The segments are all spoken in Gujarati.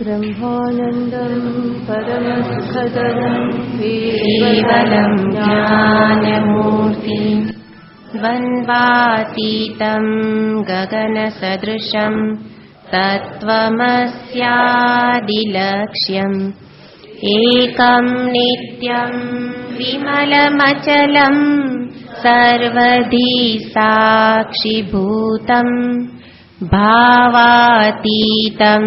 ब्रह्मानन्दं परमसुखदं केवलं ज्ञानमूर्तिं द्वन्द्वातीतं गगनसदृशं तत्त्वमस्यादिलक्ष्यम् एकं नित्यं विमलमचलं सर्वधी साक्षिभूतम् भावातीतं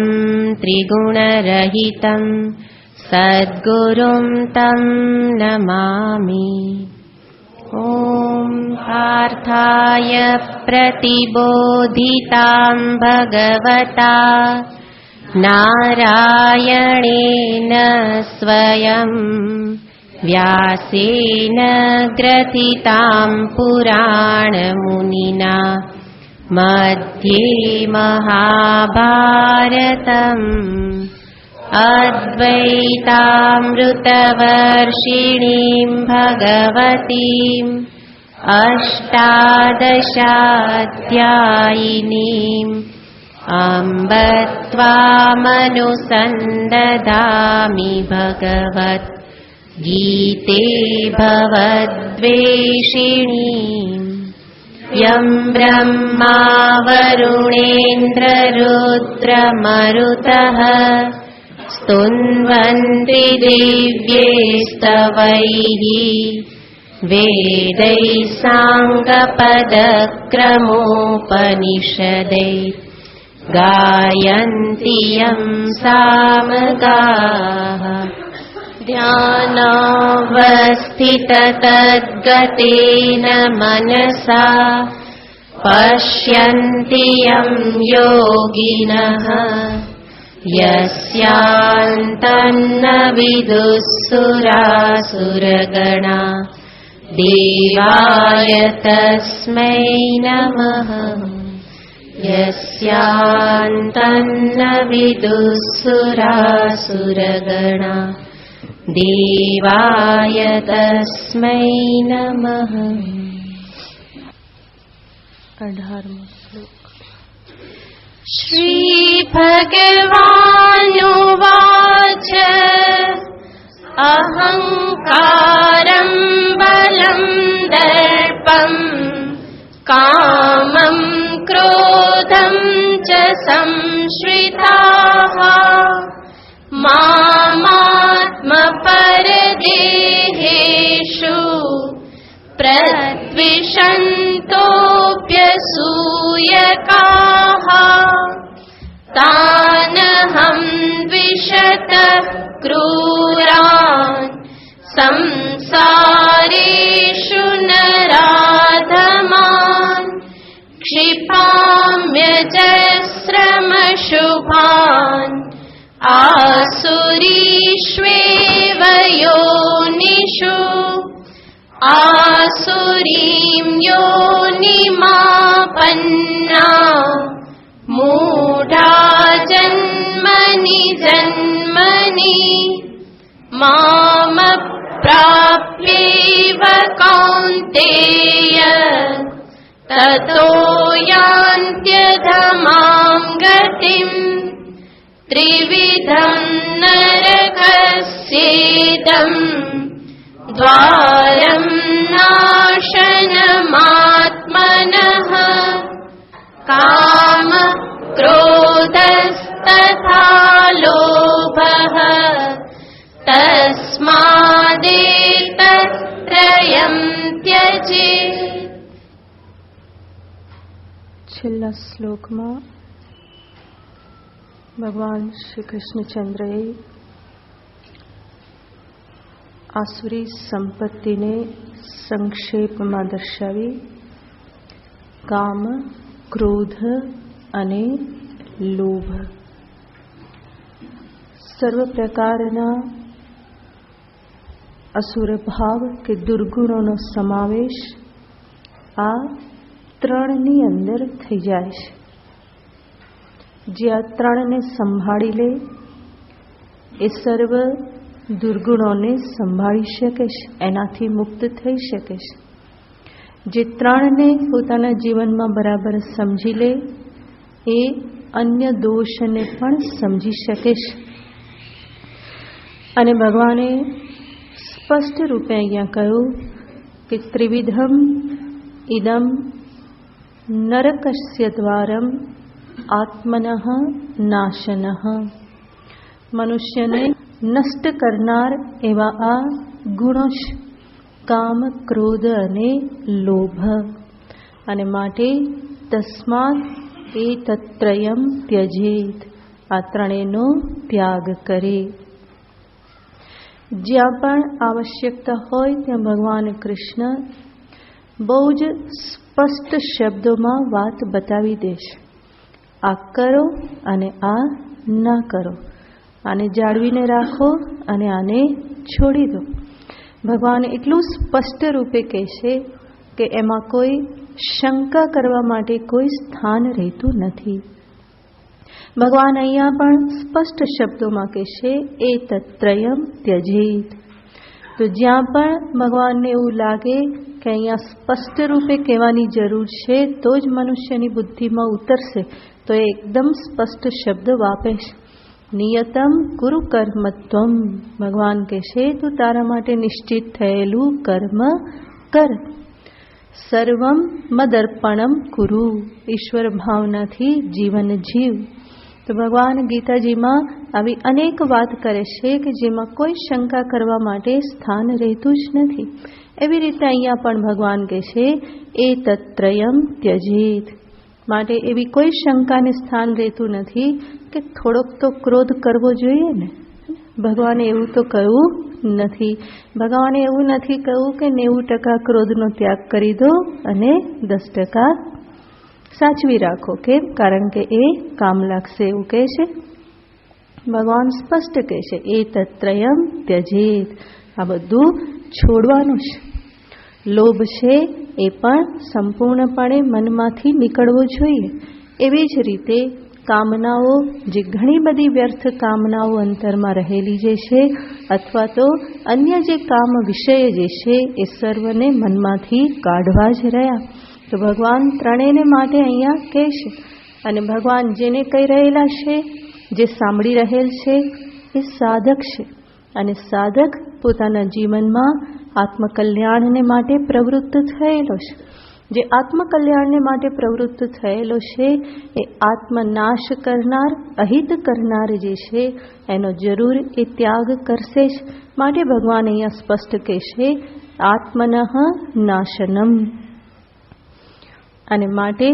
त्रिगुणरहितं सद्गुरुं तं नमामि। ॐ पार्थाय प्रतिबोधितां भगवता नारायणेन स्वयं व्यासेन ग्रथितां पुराणमुनिना मध्ये महाभारतम् अद्वैतामृतवर्षिणीं भगवतीम् अष्टादशाध्यायिनीम् अम्ब त्वामनुसन्दधामि भगवद्गीते भवद्वेषिणीम् यं ब्रह्मा वरुणेन्द्ररुद्रमरुतः स्तुन्वन्ति दिव्यैस्तवैः वेदैः साङ्गपदक्रमोपनिषदैः गायन्ति यं सामगाः ध्यानावस्थिततद्गतेन मनसा पश्यन्ति यं योगिनः यस्यान्तन्न विदुःसुरासुरगणा देवाय तस्मै नमः। यस्यान्तन्न विदुःसुरासुरगणा देवाय तस्मै नमः। 18मो श्लोक। श्रीभगवानुवाच अहङ्कारं बलं दर्पं कामं क्रोधं च संश्रिताः मामात्मपरदेहेषु प्रद्विषन्तोऽप्यसूयकाः तानहं द्विषतः क्रूरान् संसारेषु नराधमान् क्षिपाम्यजस्रमशुभान् आसुरीष्वेव योनिषु आसुरीं योनिमापन्ना मूढा जन्मनि जन्मनि मामप्राप्यैव कौन्तेय ततो यान्त्यधमां गतिम् त्रिविधं नरकस्येदम् द्वारं नाशनमात्मनः काम क्रोधस्तथा लोभः तस्मादेतत्त्रयं त्यजेत्। છેલ્લા શ્લોકમાં ભગવાન શ્રી કૃષ્ણચંદ્રએ આસુરી સંપત્તિને સંક્ષેપમાં દર્શાવી કામ, ક્રોધ અને લોભ સર્વ પ્રકારના અસુર ભાવ કે દુર્ગુણોનો સમાવેશ આ ત્રણની અંદર થઈ જાય છે. જે આ ત્રણને સંભાળી લે એ સર્વ દુર્ગુણોને સંભાળી શકે છે, એનાથી મુક્ત થઈ શકે છે. જે ત્રણને પોતાના જીવનમાં બરાબર સમજી લે એ અન્ય દોષને પણ સમજી શકે છે. અને ભગવાને સ્પષ્ટ રૂપે અહીંયા કહ્યું કે ત્રિવિધમ ઇદમ નરકસ્ય દ્વારમ આત્મનઃ નાશનઃ. મનુષ્યને નષ્ટ કરનાર એવા આ ગુણો છે, કામ, ક્રોધ અને લોભ. અને માટે તસ્માત એતત્રયમ ત્યજેત, આ ત્રણેયનો ત્યાગ કરે. જ્યાં પણ આવશ્યકતા હોય ત્યાં ભગવાન કૃષ્ણ બહુ જ સ્પષ્ટ શબ્દોમાં વાત બતાવી દેશે. આ કરો અને આ ના કરો, આને જાળવીને રાખો અને આને છોડી દો. ભગવાન એટલું સ્પષ્ટ રૂપે કહેશે કે એમાં કોઈ શંકા કરવા માટે કોઈ સ્થાન રહેતું નથી. ભગવાન અહીંયા પણ સ્પષ્ટ શબ્દોમાં કહેશે એતત્રયમ ત્યજેત. તો જ્યાં પણ ભગવાનને એવું લાગે કે અહીંયા સ્પષ્ટ રૂપે કહેવાની જરૂર છે તો જ મનુષ્યની બુદ્ધિમાં ઉતરશે, તો એ એકદમ સ્પષ્ટ શબ્દ વાપરે છે. નિયતમ કુરુ કર્મત્વમ. ભગવાન કહેશે તું તારા માટે નિશ્ચિત થયેલું કર્મ કર. સર્વમ મદર્પણમ કુરુ. ઈશ્વર ભાવનાથી જીવન જીવ. તો ભગવાન ગીતાજીમાં આવી અનેક વાત કરે છે કે જેમાં કોઈ શંકા કરવા માટે સ્થાન રહેતું જ નથી. એવી રીતે અહીંયા પણ ભગવાન કહે છે એતત્રયમ ત્યજેત. માટે એવી કોઈ શંકાને સ્થાન રહેતું નથી કે થોડોક તો ક્રોધ કરવો જોઈએ ને. ભગવાને એવું તો કહ્યું નથી. ભગવાને એવું નથી કહ્યું કે 90% ક્રોધનો ત્યાગ કરી દો અને 10% સાચવી રાખો. કેમ? કારણ કે એ કામ લાગશે એવું કહે છે. ભગવાન સ્પષ્ટ કહે છે એતત્રયમ ત્યજેત. આ બધું છોડવાનું છે. લોભ છે એ પણ સંપૂર્ણપણે મનમાંથી નીકળવો જોઈએ. એવી જ રીતે કામનાઓ, જે ઘણી બધી વ્યર્થ કામનાઓ અંતરમાં રહેલી જે છે, અથવા તો અન્ય જે કામ વિષય જે છે એ સર્વને મનમાંથી કાઢવા જ રહ્યા. તો ભગવાન ત્રણેયને માટે અહીંયા કહે છે. અને ભગવાન જેને કહી રહેલા છે, જે સાંભળી રહેલ છે, એ સાધક છે. અને સાધક પોતાના જીવનમાં આત્મકલ્યાણને માટે પ્રવૃત્ત થયેલો છે. જે આત્મકલ્યાણને માટે પ્રવૃત્ત થયેલો છે એ આત્મનાશ કરનાર, અહિત કરનાર જે છે એનો જરૂર એ ત્યાગ કરશે જ. માટે ભગવાન અહીંયા સ્પષ્ટ કહેશે આત્મનઃ નાશનમ. અને માટે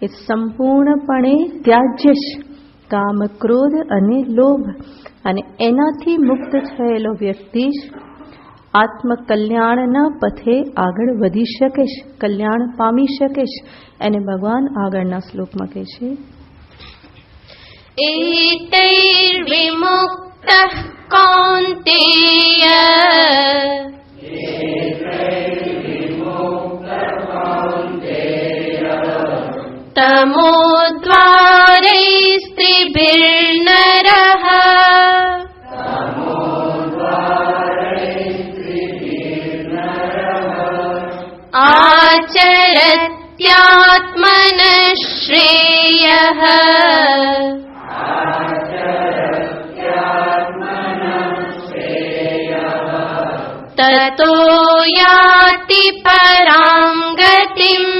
એ સંપૂર્ણપણે ત્યાજ્ય છે, કામ, ક્રોધ અને લોભ. અને એનાથી મુક્ત થયેલો વ્યક્તિ જ આત્મકલ્યાણના પથે આગળ વધી શકે છે, કલ્યાણ પામી શકે છે. એને ભગવાન આગળના શ્લોકમાં કહે છે એતૈર્વિમુક્તઃ કૌન્તેય તમોદ્વારૈસ્ત્રિભિર્નરઃ आचरत्यात्मनः श्रेयः ततो याति परां गतिम्.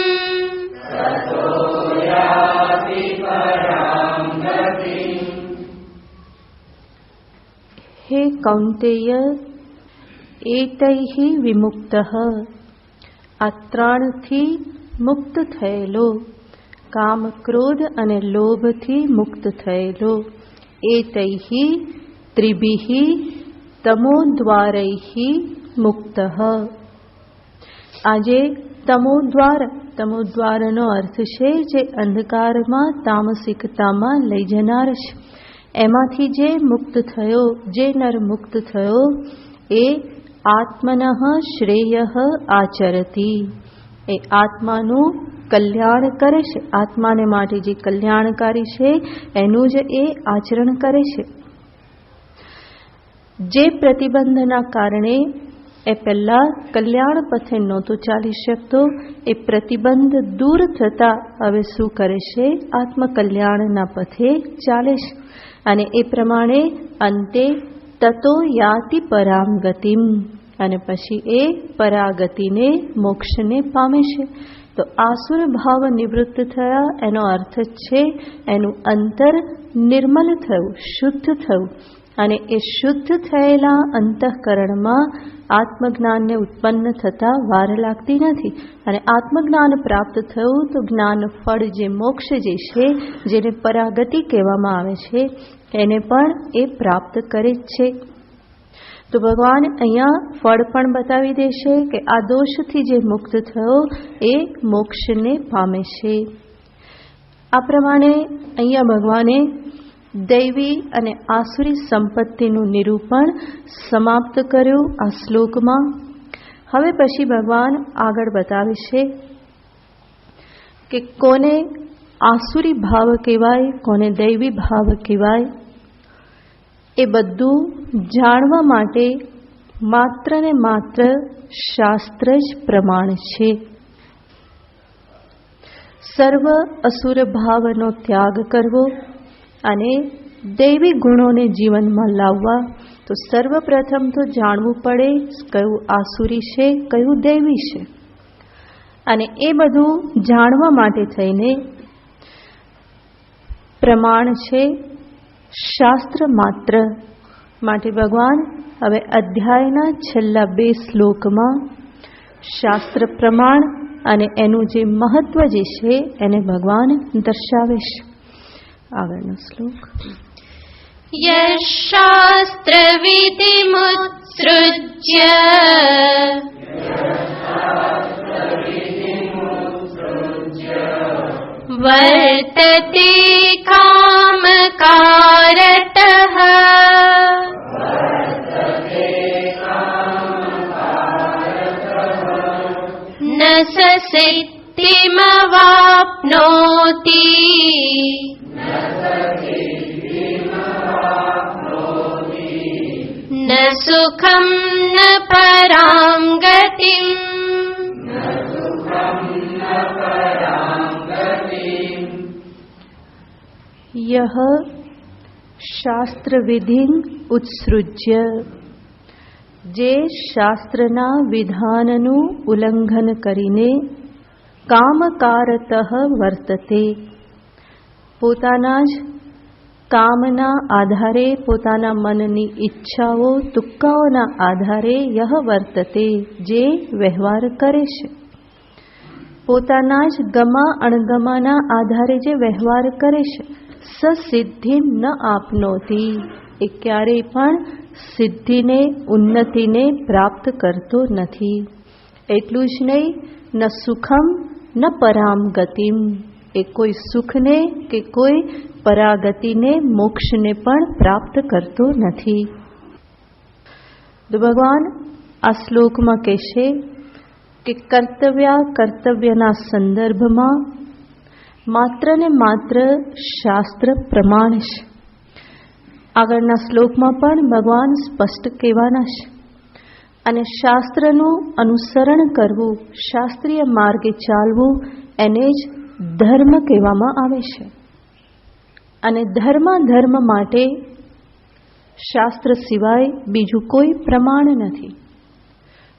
हे कौन्तेय एतैः विमुक्तः. આ ત્રણથી મુક્ત થયેલો, કામ, ક્રોધ અને લોભથી મુક્ત થયેલો. એતૈઃ ત્રિભિઃ તમોદ્વારૈઃ મુક્તઃ. આજે તમોદ્વારનો અર્થ છે જે અંધકારમાં, તામસિકતામાં લઈ જનાર છે. એમાંથી જે મુક્ત થયો, જે નર મુક્ત થયો એ આત્મનઃ શ્રેયઃ આચરતી. એ આત્માનું કલ્યાણ કરે છે. આત્માને માટે જે કલ્યાણકારી છે એનું જ એ આચરણ કરે છે. જે પ્રતિબંધના કારણે એ પહેલાં કલ્યાણ પથે નહોતો ચાલી શકતો. એ પ્રતિબંધ દૂર થતાં હવે શું કરે છે? આત્મકલ્યાણના પથે ચાલે છે. અને એ પ્રમાણે અંતે તતો યાતિ પરામ ગતિમ, અને પછી એ પરાગતિને, મોક્ષને પામે છે. તો આસુર ભાવ નિવૃત્ત થયા એનો અર્થ છે એનું અંતર નિર્મલ થયું, શુદ્ધ થયું. અને એ શુદ્ધ થયેલા અંતઃકરણમાં આત્મજ્ઞાનને ઉત્પન્ન થતાં વાર લાગતી નથી. અને આત્મજ્ઞાન પ્રાપ્ત થયું તો જ્ઞાન ફળ જે મોક્ષ જે છે, જેને પરાગતિ કહેવામાં આવે છે, એને પણ એ પ્રાપ્ત કરે જ છે. તો ભગવાન અહીંયા ફળ પણ બતાવી દેશે કે આ દોષથી જે મુક્ત થયો એ મોક્ષને પામે છે. આ પ્રમાણે અહીંયા ભગવાને દૈવી અને આસુરી સંપત્તિનું નિરૂપણ સમાપ્ત કર્યું આ શ્લોકમાં. હવે પછી ભગવાન આગળ બતાવે છે કે કોને આસુરી ભાવ કહેવાય, કોને દૈવી ભાવ કહેવાય. એ બધું જાણવા માટે માત્ર ને માત્ર શાસ્ત્ર જ પ્રમાણ છે. સર્વ અસુર ભાવનો ત્યાગ કરવો અને દૈવી ગુણોને જીવનમાં લાવવા, તો સર્વપ્રથમ તો જાણવું પડે કયું આસુરી છે, કયું દૈવી છે. અને એ બધું જાણવા માટે થઈને પ્રમાણ છે શાસ્ત્ર માત્ર. માટે ભગવાન હવે અધ્યાયના છેલ્લા 2 શ્લોકમાં શાસ્ત્ર પ્રમાણ અને એનું જે મહત્વ જે છે એને ભગવાન દર્શાવે છે. આગળનો શ્લોક. યશાસ્ત્ર વિધિમુત્સૃજ્ય વર્તતે કામકારતઃ ન સ સિદ્ધિમવાપ્નોતિ ન સુખં ન પરાં ગતિં. યહ શાસ્ત્ર વિધિન ઉત્સૃજ્ય, જે શાસ્ત્રના વિધાનનું ઉલ્લંઘન કરીને કામકારતઃ વર્તતે, પોતાના જ કામના આધારે, પોતાના મનની ઈચ્છાઓ તુક્કાઓના આધારે યહ વર્તતે, જે વ્યવહાર કરે છે. પોતાના જ ગમા અણગમાના આધારે જે વ્યવહાર કરે છે, સસિદ્ધિ ન આપનોતી, એ ક્યારેય પણ સિદ્ધિને, ઉન્નતિને પ્રાપ્ત કરતો નથી. એટલું જ નહીં, ન સુખમ ન પરામ ગતિમ, એ કોઈ સુખને કે કોઈ પરાગતિને, મોક્ષને પણ પ્રાપ્ત કરતો નથી. તો ભગવાન આ શ્લોકમાં કહેશે કે કર્તવ્યના સંદર્ભમાં માત્ર ને માત્ર શાસ્ત્ર પ્રમાણ છે. આગળના શ્લોકમાં પણ ભગવાન સ્પષ્ટ કહેવાના છે. અને શાસ્ત્રનું અનુસરણ કરવું, શાસ્ત્રીય માર્ગે ચાલવું, એને જ ધર્મ કહેવામાં આવે છે. અને ધર્મ માટે શાસ્ત્ર સિવાય બીજું કોઈ પ્રમાણ નથી.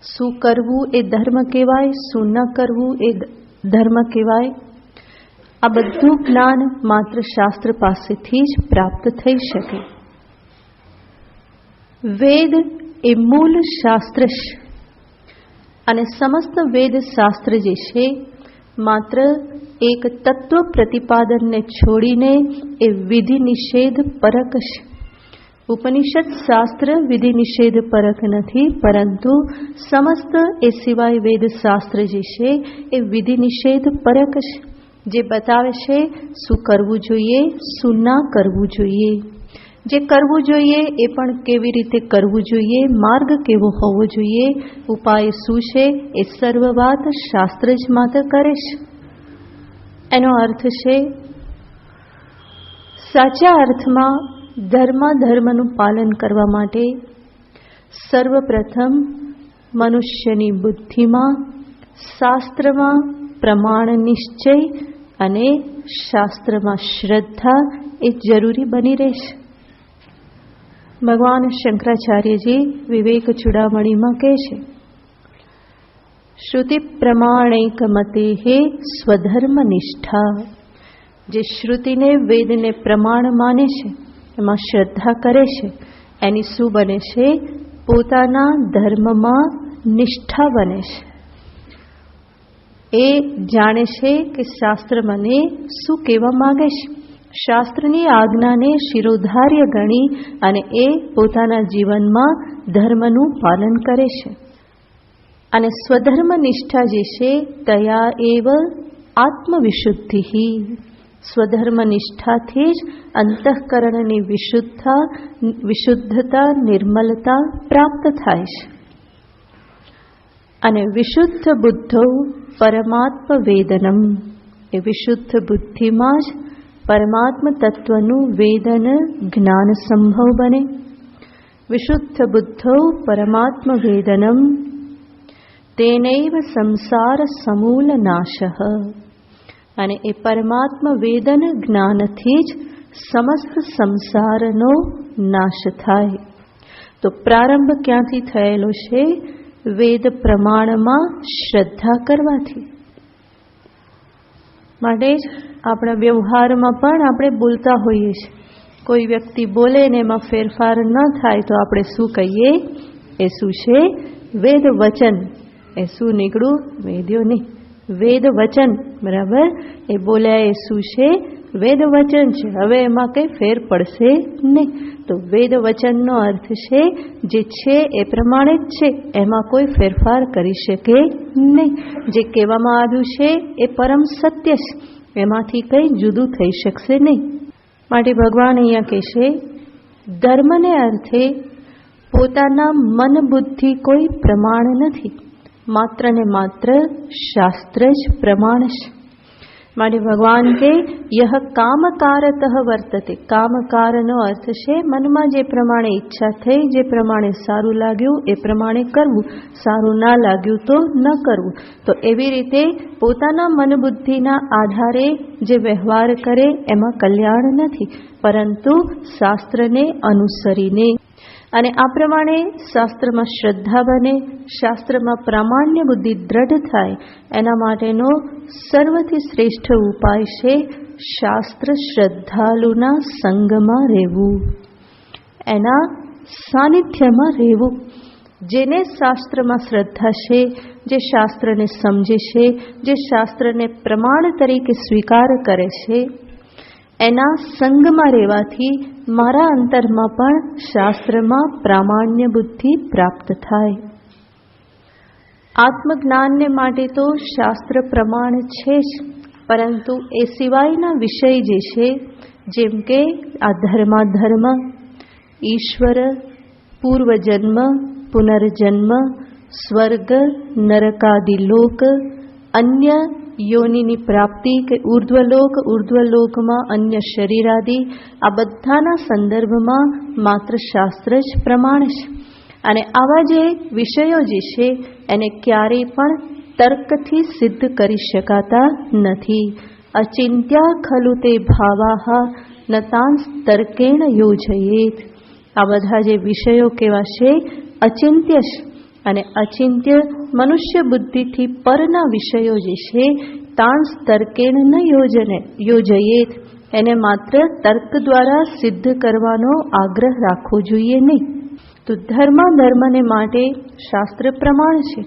શું કરવું એ ધર્મ કહેવાય, શું ન કરવું એ ધર્મ કહેવાય. આ બધું જ્ઞાન માત્ર શાસ્ત્ર પાસેથી જ પ્રાપ્ત થઈ શકે. વેદ એ મૂળ શાસ્ત્ર છે. અને સમસ્ત વેદ શાસ્ત્ર જે છે માત્ર એક તત્વ પ્રતિપાદનને છોડીને એ વિધિ નિષેધ પરક છે. ઉપનિષદ શાસ્ત્ર વિધિ નિષેધ પરક નથી, પરંતુ સમસ્ત એ સિવાય વેદ શાસ્ત્ર જે છે એ વિધિ નિષેધ પરક છે, જે બતાવે છે શું કરવું જોઈએ, શું ના કરવું જોઈએ. જે કરવું જોઈએ એ પણ કેવી રીતે કરવું જોઈએ, માર્ગ કેવો હોવો જોઈએ, ઉપાય શું છે, એ સર્વ વાત શાસ્ત્ર જ માત્ર કરે છે. એનો અર્થ છે સાચા અર્થમાં ધર્મનું પાલન કરવા માટે સર્વપ્રથમ મનુષ્યની બુદ્ધિમાં, શાસ્ત્રમાં પ્રમાણ નિશ્ચય અને શાસ્ત્રમાં શ્રદ્ધા એ જરૂરી બની રહેશે. ભગવાન શંકરાચાર્યજી વિવેક ચૂડામણીમાં કહે છે, શ્રુતિ પ્રમાણૈક મતે હે સ્વધર્મ નિષ્ઠા. જે શ્રુતિને વેદને પ્રમાણ માને છે, એમાં શ્રદ્ધા કરે છે, એની શું બને છે? પોતાના ધર્મમાં નિષ્ઠા બને છે. એ જાણે છે કે શાસ્ત્ર મને શું કહેવા માંગે છે. શાસ્ત્રની આજ્ઞાને શિરોધાર્ય ગણી અને એ પોતાના જીવનમાં ધર્મનું પાલન કરે છે. અને સ્વધર્મ નિષ્ઠા જે છે તયા એવ આત્મવિશુદ્ધિ. સ્વધર્મ નિષ્ઠાથી જ અંતઃકરણની વિશુદ્ધતા, નિર્મલતા પ્રાપ્ત થાય છે. અને વિશુદ્ધ બુદ્ધો પરમાત્મ વેદનમ. એ વિશુદ્ધ બુદ્ધિમાં જ પરમાત્મ તત્વનું વેદન જ્ઞાન સંભવ બને. વિશુદ્ધ બુદ્ધો પરમાત્મ વેદનમ તેનૈવ સંસાર સમૂલ નાશઃ. અને એ પરમાત્મ વેદન જ્ઞાનથી જ સમસ્ત સંસારનો નાશ થાય. તો પ્રારંભ ક્યાંથી થયેલો છે? વેદ પ્રમાણમાં શ્રદ્ધા કરવાથી. માટે જ આપણા વ્યવહારમાં પણ આપણે બોલતા હોઈએ છીએ. કોઈ વ્યક્તિ બોલે ને એમાં ફેરફાર ન થાય તો આપણે શું કહીએ? એ શું છે? વેદ વચન. એ શું નીકળ્યું? વેદ્યો નહીં, વેદ વચન. બરાબર? એ બોલ્યા એ શું છે? વેદ વચન છે. હવે એમાં કંઈ ફેર પડશે નહીં. તો વેદ વચનનો અર્થ છે જે છે એ પ્રમાણે જ છે, એમાં કોઈ ફેરફાર કરી શકે નહીં. જે કહેવામાં આવ્યું છે એ પરમ સત્ય છે, એમાંથી કંઈ જુદું થઈ શકશે નહીં. માટે ભગવાન અહીંયા કહેશે, ધર્મને અર્થે પોતાના મન બુદ્ધિ કોઈ પ્રમાણ નથી, માત્ર ને માત્ર શાસ્ત્ર જ પ્રમાણ છે. માટે ભગવાન કે યહ કામકારતઃ વર્તતે. કામકારનો અર્થ છે મનમાં જે પ્રમાણે ઈચ્છા થઈ, જે પ્રમાણે સારું લાગ્યું એ પ્રમાણે કરવું, સારું ના લાગ્યું તો ન કરવું. તો એવી રીતે પોતાના મન બુદ્ધિના આધારે જે વ્યવહાર કરે એમાં કલ્યાણ નથી, પરંતુ શાસ્ત્રને અનુસરીને. અને આ પ્રમાણે શાસ્ત્રમાં શ્રદ્ધા બને, શાસ્ત્રમાં પ્રામાણ્ય બુદ્ધિ દ્રઢ થાય. એના માટેનો સર્વથી શ્રેષ્ઠ ઉપાય છે શાસ્ત્ર શ્રદ્ધાલુના સંગમાં રહેવું, એના સાનિધ્યમાં રહેવું. જેને શાસ્ત્રમાં શ્રદ્ધા છે, જે શાસ્ત્રને સમજે છે, જે શાસ્ત્રને પ્રમાણ તરીકે સ્વીકાર કરે છે, એના સંગમાં રહેવાથી મારા અંતરમાં પણ શાસ્ત્રમાં પ્રામાણ્ય બુદ્ધિ પ્રાપ્ત થાય. આત્મજ્ઞાનને માટે તો શાસ્ત્ર પ્રમાણ છે જ, પરંતુ એ સિવાયના વિષય જે છે, જેમ કે આ ધર્માધર્મ, ઈશ્વર, પૂર્વજન્મ, પુનર્જન્મ, સ્વર્ગ, નરકાદિલોક, અન્ય યોનિની પ્રાપ્તિ કે ઉર્ધ્વલોકમાં અન્ય શરીરાદિ, આ બધાના સંદર્ભમાં માત્ર શાસ્ત્ર જ પ્રમાણ છે. અને આવા જે વિષયો જે છે એને ક્યારેય પણ તર્કથી સિદ્ધ કરી શકાતા નથી. અચિંત્યા ખલુ તે ભાવાહ ન તાંસ તર્કેણ યોજયેત. આ બધા જે વિષયો કેવા છે? અચિંત્ય છે. અને અચિંત્ય મનુષ્ય બુદ્ધિથી પરના વિષયો જે છે તાંસ તર્કેણ ન યોજયેત. એને માત્ર તર્ક દ્વારા સિદ્ધ કરવાનો આગ્રહ રાખવો જોઈએ નહીં. તો ધર્મને માટે શાસ્ત્ર પ્રમાણ છે.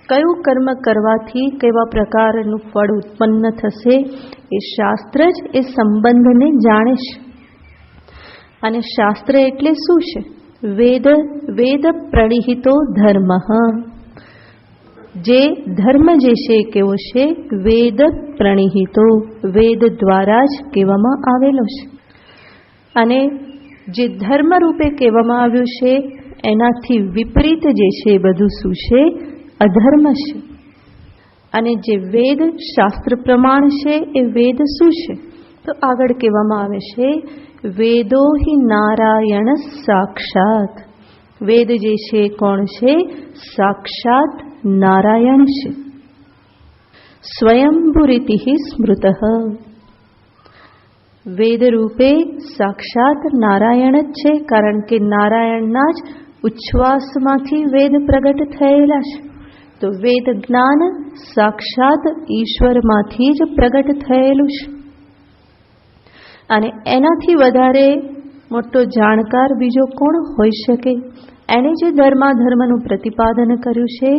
કયું કર્મ કરવાથી કેવા પ્રકારનું ફળ ઉત્પન્ન થશે એ શાસ્ત્ર જ એ સંબંધને જાણે છે. અને શાસ્ત્ર એટલે શું છે? વેદ પ્રણિહિતો ધર્મ. જે ધર્મ જે છે કેવો છે? વેદ પ્રણિહિતો, વેદ દ્વારા જ કહેવામાં આવેલો છે. અને જે ધર્મ રૂપે કહેવામાં આવ્યું છે એનાથી વિપરીત જે છે એ બધું શું છે? અધર્મ છે. અને જે વેદ શાસ્ત્ર પ્રમાણ છે એ વેદ શું છે? તો આગળ કહેવામાં આવે છે વેદો હિ નારાયણ સાક્ષાત. વેદ જે છે કોણ છે? સાક્ષાત નારાયણ છે. સ્વયંભૂરીતિ સ્મૃતઃ. વેદ રૂપે સાક્ષાત નારાયણ જ છે, કારણ કે નારાયણના જ ઉચ્છ્વાસમાંથી વેદ પ્રગટ થયેલા છે. તો વેદ જ્ઞાન સાક્ષાત ઈશ્વરમાંથી જ પ્રગટ થયેલું છે. અને એનાથી વધારે મોટો જાણકાર બીજો કોણ હોઈ શકે? એને જે ધર્માધર્મનું પ્રતિપાદન કર્યું છે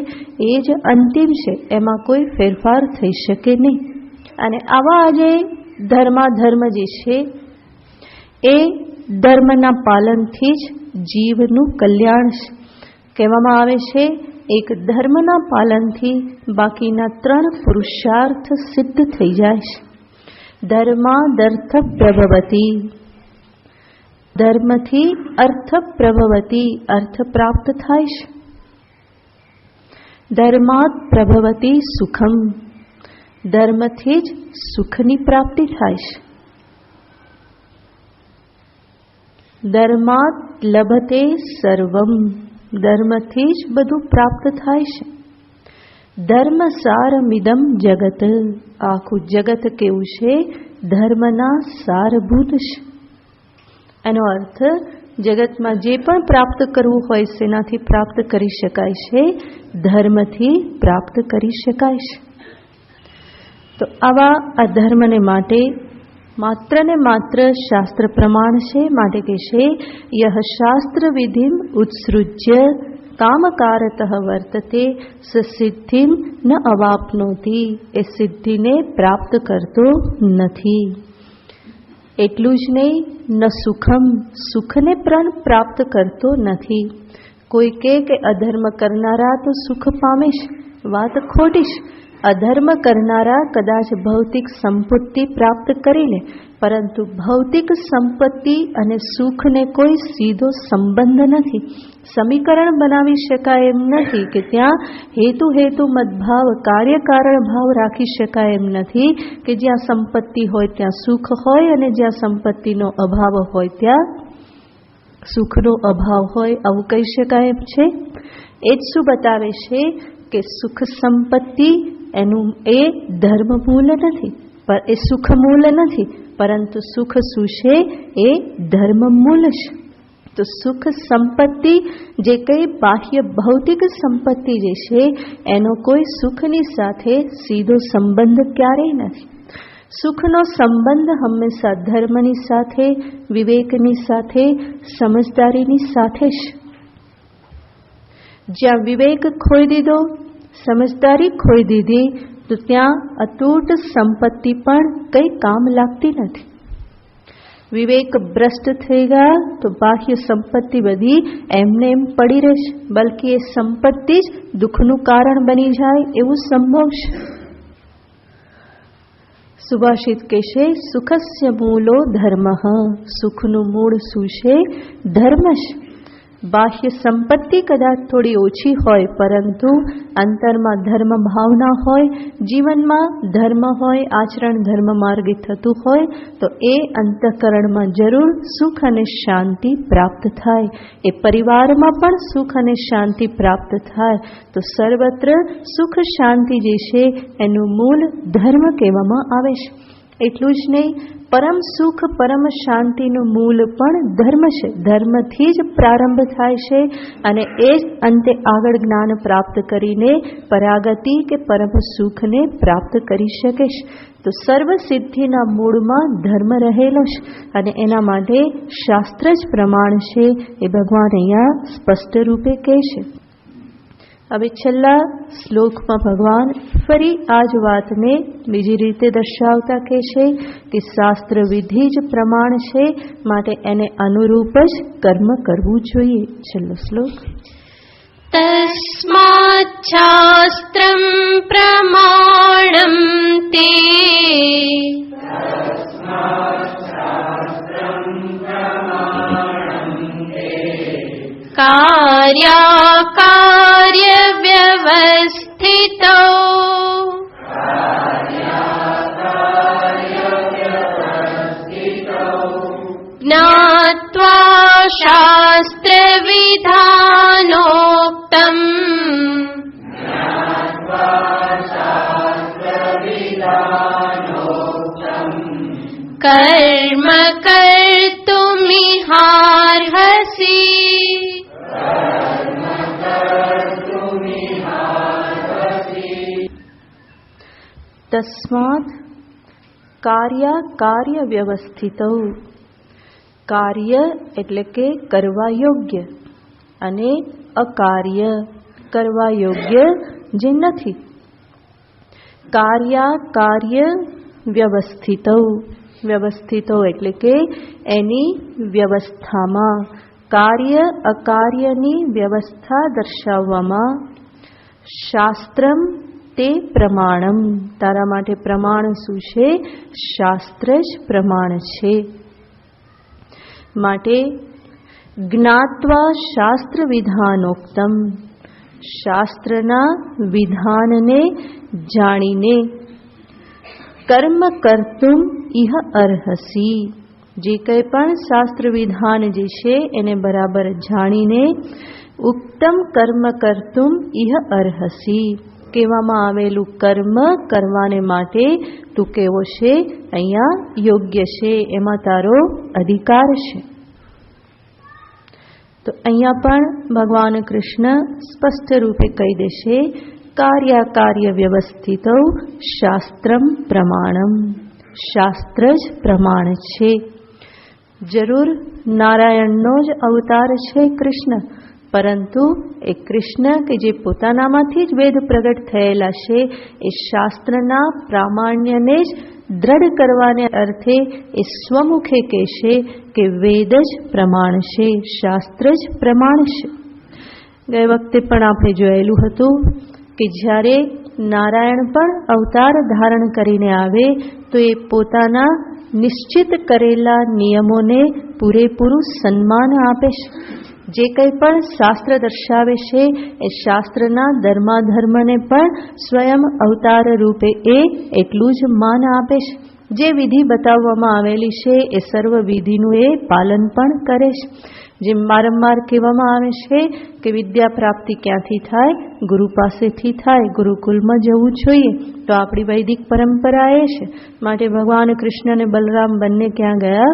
એ જ અંતિમ છે, એમાં કોઈ ફેરફાર થઈ શકે નહીં. અને આવા આજે ધર્માધર્મ જે છે એ ધર્મના પાલનથી જ જીવનું કલ્યાણ છે. કહેવામાં આવે છે એક ધર્મના પાલનથી બાકીના 3 પુરુષાર્થ સિદ્ધ થઈ જાય છે. ધર્માદર્થ પ્રભવતી. ધર્મથી અર્થ પ્રભવતી, અર્થ પ્રાપ્ત થાય છે. ધર્માદ પ્રભવતી સુખમ. ધર્મથી જ સુખની પ્રાપ્તિ થાય છે. ધર્માદ લભતે સર્વમ. ધર્મથી જ બધું પ્રાપ્ત થાય છે. ધર્મ સારમિદમ જગત. આખું જગત કેવું છે? ધર્મના સારભૂત છે. એનો અર્થ જગતમાં જે પણ પ્રાપ્ત કરવું હોય તેનાથી પ્રાપ્ત કરી શકાય છે, ધર્મથી પ્રાપ્ત કરી શકાય છે. તો આવા અધર્મને માટે માત્ર ને માત્ર શાસ્ત્ર પ્રમાણ છે. માટે કે છે યહ શાસ્ત્ર વિધિમ ઉત્સૃજ્ય કામકારતઃ વર્તતે સિદ્ધિમ ન અવાપ્નોતિ. એ સિદ્ધિને પ્રાપ્ત કરતો નથી. એટલું જ નહીં, ન સુખમ. સુખને પણ પ્રાપ્ત કરતો નથી. કોઈ કહે કે અધર્મ કરનારા તો સુખ પામે છે, વાત ખોટી છે. અધર્મ કરનારા કદાચ ભૌતિક સંપત્તિ પ્રાપ્ત કરી લે, પરંતુ ભૌતિક સંપત્તિ અને સુખને કોઈ સીધો સંબંધ નથી. સમીકરણ બનાવી શકાય એમ નથી કે ત્યાં હેતુ મતભાવ, કાર્યકારણ ભાવ રાખી શકાય એમ નથી કે જ્યાં સંપત્તિ હોય ત્યાં સુખ હોય અને જ્યાં સંપત્તિનો અભાવ હોય ત્યાં સુખનો અભાવ હોય, આવું કહી શકાય એમ છે. એ જ શું બતાવે છે કે સુખ સંપત્તિ એનું એ ધર્મ મૂળ નથી, પણ એ સુખ મૂળ નથી, પરંતુ સુખ શું છે? એ ધર્મ મૂળ છે. તો સુખ સંપત્તિ જે કંઈ બાહ્ય ભૌતિક સંપત્તિ જે છે એનો કોઈ સુખની સાથે સીધો સંબંધ ક્યારેય નથી. સુખનો સંબંધ હંમેશા ધર્મની સાથે, વિવેકની સાથે, સમજદારીની સાથે છે. જ્યાં વિવેક ખોઈ દીધો, સમજદારી ખોઈ દીધી, તો ત્યાં અતૂટ સંપત્તિ પણ કંઈ કામ લાગતી નથી. વિવેક ભ્રષ્ટ થઈ ગયા તો બાહ્ય સંપત્તિ બધી એમને એમ પડી રહેશે, બલકે એ સંપત્તિ જ દુઃખનું કારણ બની જાય એવું સંભવ છે. સુભાષિત કહેશે સુખસ્ય મૂલો ધર્મ. સુખનું મૂળ શું છે? ધર્મ છે. બાહ્ય સંપત્તિ કદાચ થોડી ઓછી હોય, પરંતુ અંતરમાં ધર્મ ભાવના હોય, જીવનમાં ધર્મ હોય, આચરણ ધર્મ માર્ગે થતું હોય, તો એ અંતઃકરણમાં જરૂર સુખ અને શાંતિ પ્રાપ્ત થાય. એ પરિવારમાં પણ સુખ અને શાંતિ પ્રાપ્ત થાય. તો સર્વત્ર સુખ શાંતિ જે છે એનું મૂળ ધર્મ કહેવામાં આવે છે. એટલું જ નહીં, પરમ સુખ પરમ શાંતિનું મૂળ પણ ધર્મ છે. ધર્મથી જ પ્રારંભ થાય છે અને એ જ અંતે આગળ જ્ઞાન પ્રાપ્ત કરીને પરાગતિ કે પરમ સુખને પ્રાપ્ત કરી શકે છે. તો સર્વ સિદ્ધિના મૂળમાં ધર્મ રહેલો છે અને એના માટે શાસ્ત્ર જ પ્રમાણ છે, એ ભગવાન અહીંયા સ્પષ્ટ રૂપે કહે છે. હવે છેલ્લા શ્લોકમાં ભગવાન ફરી આ જ વાતને બીજી રીતે દર્શાવતા કહે છે કે શાસ્ત્ર વિધિ જ પ્રમાણ છે, માટે એને અનુરૂપ જ કર્મ કરવું જોઈએ. છેલ્લો શ્લોક. તસ્માચ્ શાસ્ત્રં પ્રમાણં તે કાર્યાકાર્ય વ્યવસ્થિતો જ્ઞાત્વા शास्त्रविधानोक्तम् कर्म कर्तुमिहार्हसि तस्मात् કાર્ય વ્યવસ્થિતો. કાર્ય એટલે કે કરવા યોગ્ય અને અકાર્ય કરવા યોગ્ય જે નથી. કાર્ય વ્યવસ્થિતો. વ્યવસ્થિતો એટલે કે એની વ્યવસ્થામાં, કાર્ય અકાર્યની વ્યવસ્થા દર્શાવવામાં. શાસ્ત્રમ તે પ્રમાણમ. તારા માટે પ્રમાણ શું છે? શાસ્ત્ર જ પ્રમાણ છે. માટે જ્ઞાત્વા શાસ્ત્ર વિધાનોક્તમ. શાસ્ત્રના વિધાનને જાણીને કર્મ કર્તુમ ઇહ અર્હસી. જે કંઈ પણ શાસ્ત્ર વિધાન જે છે એને બરાબર જાણીને ઉત્તમ કર્મ કર્તુમ ઇહ અર્હસી. કહેવામાં આવેલું કર્મ કરવાને માટે તું કેવો છે? અહીંયા યોગ્ય છે, એમાં તારો અધિકાર છે. તો અહીંયા પણ ભગવાન કૃષ્ણ સ્પષ્ટ રૂપે કહી દેશે કાર્ય વ્યવસ્થિતો શાસ્ત્રમ પ્રમાણમ. શાસ્ત્ર જ પ્રમાણ છે. જરૂર નારાયણનો જ અવતાર છે કૃષ્ણ, પરંતુ એ કૃષ્ણ કે જે પોતાનામાંથી જ વેદ પ્રગટ થયેલા છે એ શાસ્ત્રના પ્રામાણ્યને જ દ્રઢ કરવાને અર્થે એ સ્વમુખે કહેશે કે વેદ જ પ્રમાણ છે, શાસ્ત્ર જ પ્રમાણ છે. ગઈ વખતે પણ આપણે જોયેલું હતું કે જ્યારે નારાયણ પણ અવતાર ધારણ કરીને આવે તો એ પોતાના નિશ્ચિત કરેલા નિયમોને પૂરેપૂરું સન્માન આપે છે. જે કંઈ પણ શાસ્ત્ર દર્શાવે છે એ શાસ્ત્રના ધર્માધર્મને પણ સ્વયં અવતાર રૂપે એ એટલું જ માન આપે છે. જે વિધિ બતાવવામાં આવેલી છે એ સર્વ વિધિનું એ પાલન પણ કરે છે. જેમ વારંવાર કહેવામાં આવે છે કે વિદ્યા પ્રાપ્તિ ક્યાંથી થાય? ગુરુ પાસેથી થાય. ગુરુકુલમાં જવું જોઈએ. તો આપણી વૈદિક પરંપરા એ છે. માટે ભગવાન કૃષ્ણ અને બલરામ બંને ક્યાં ગયા?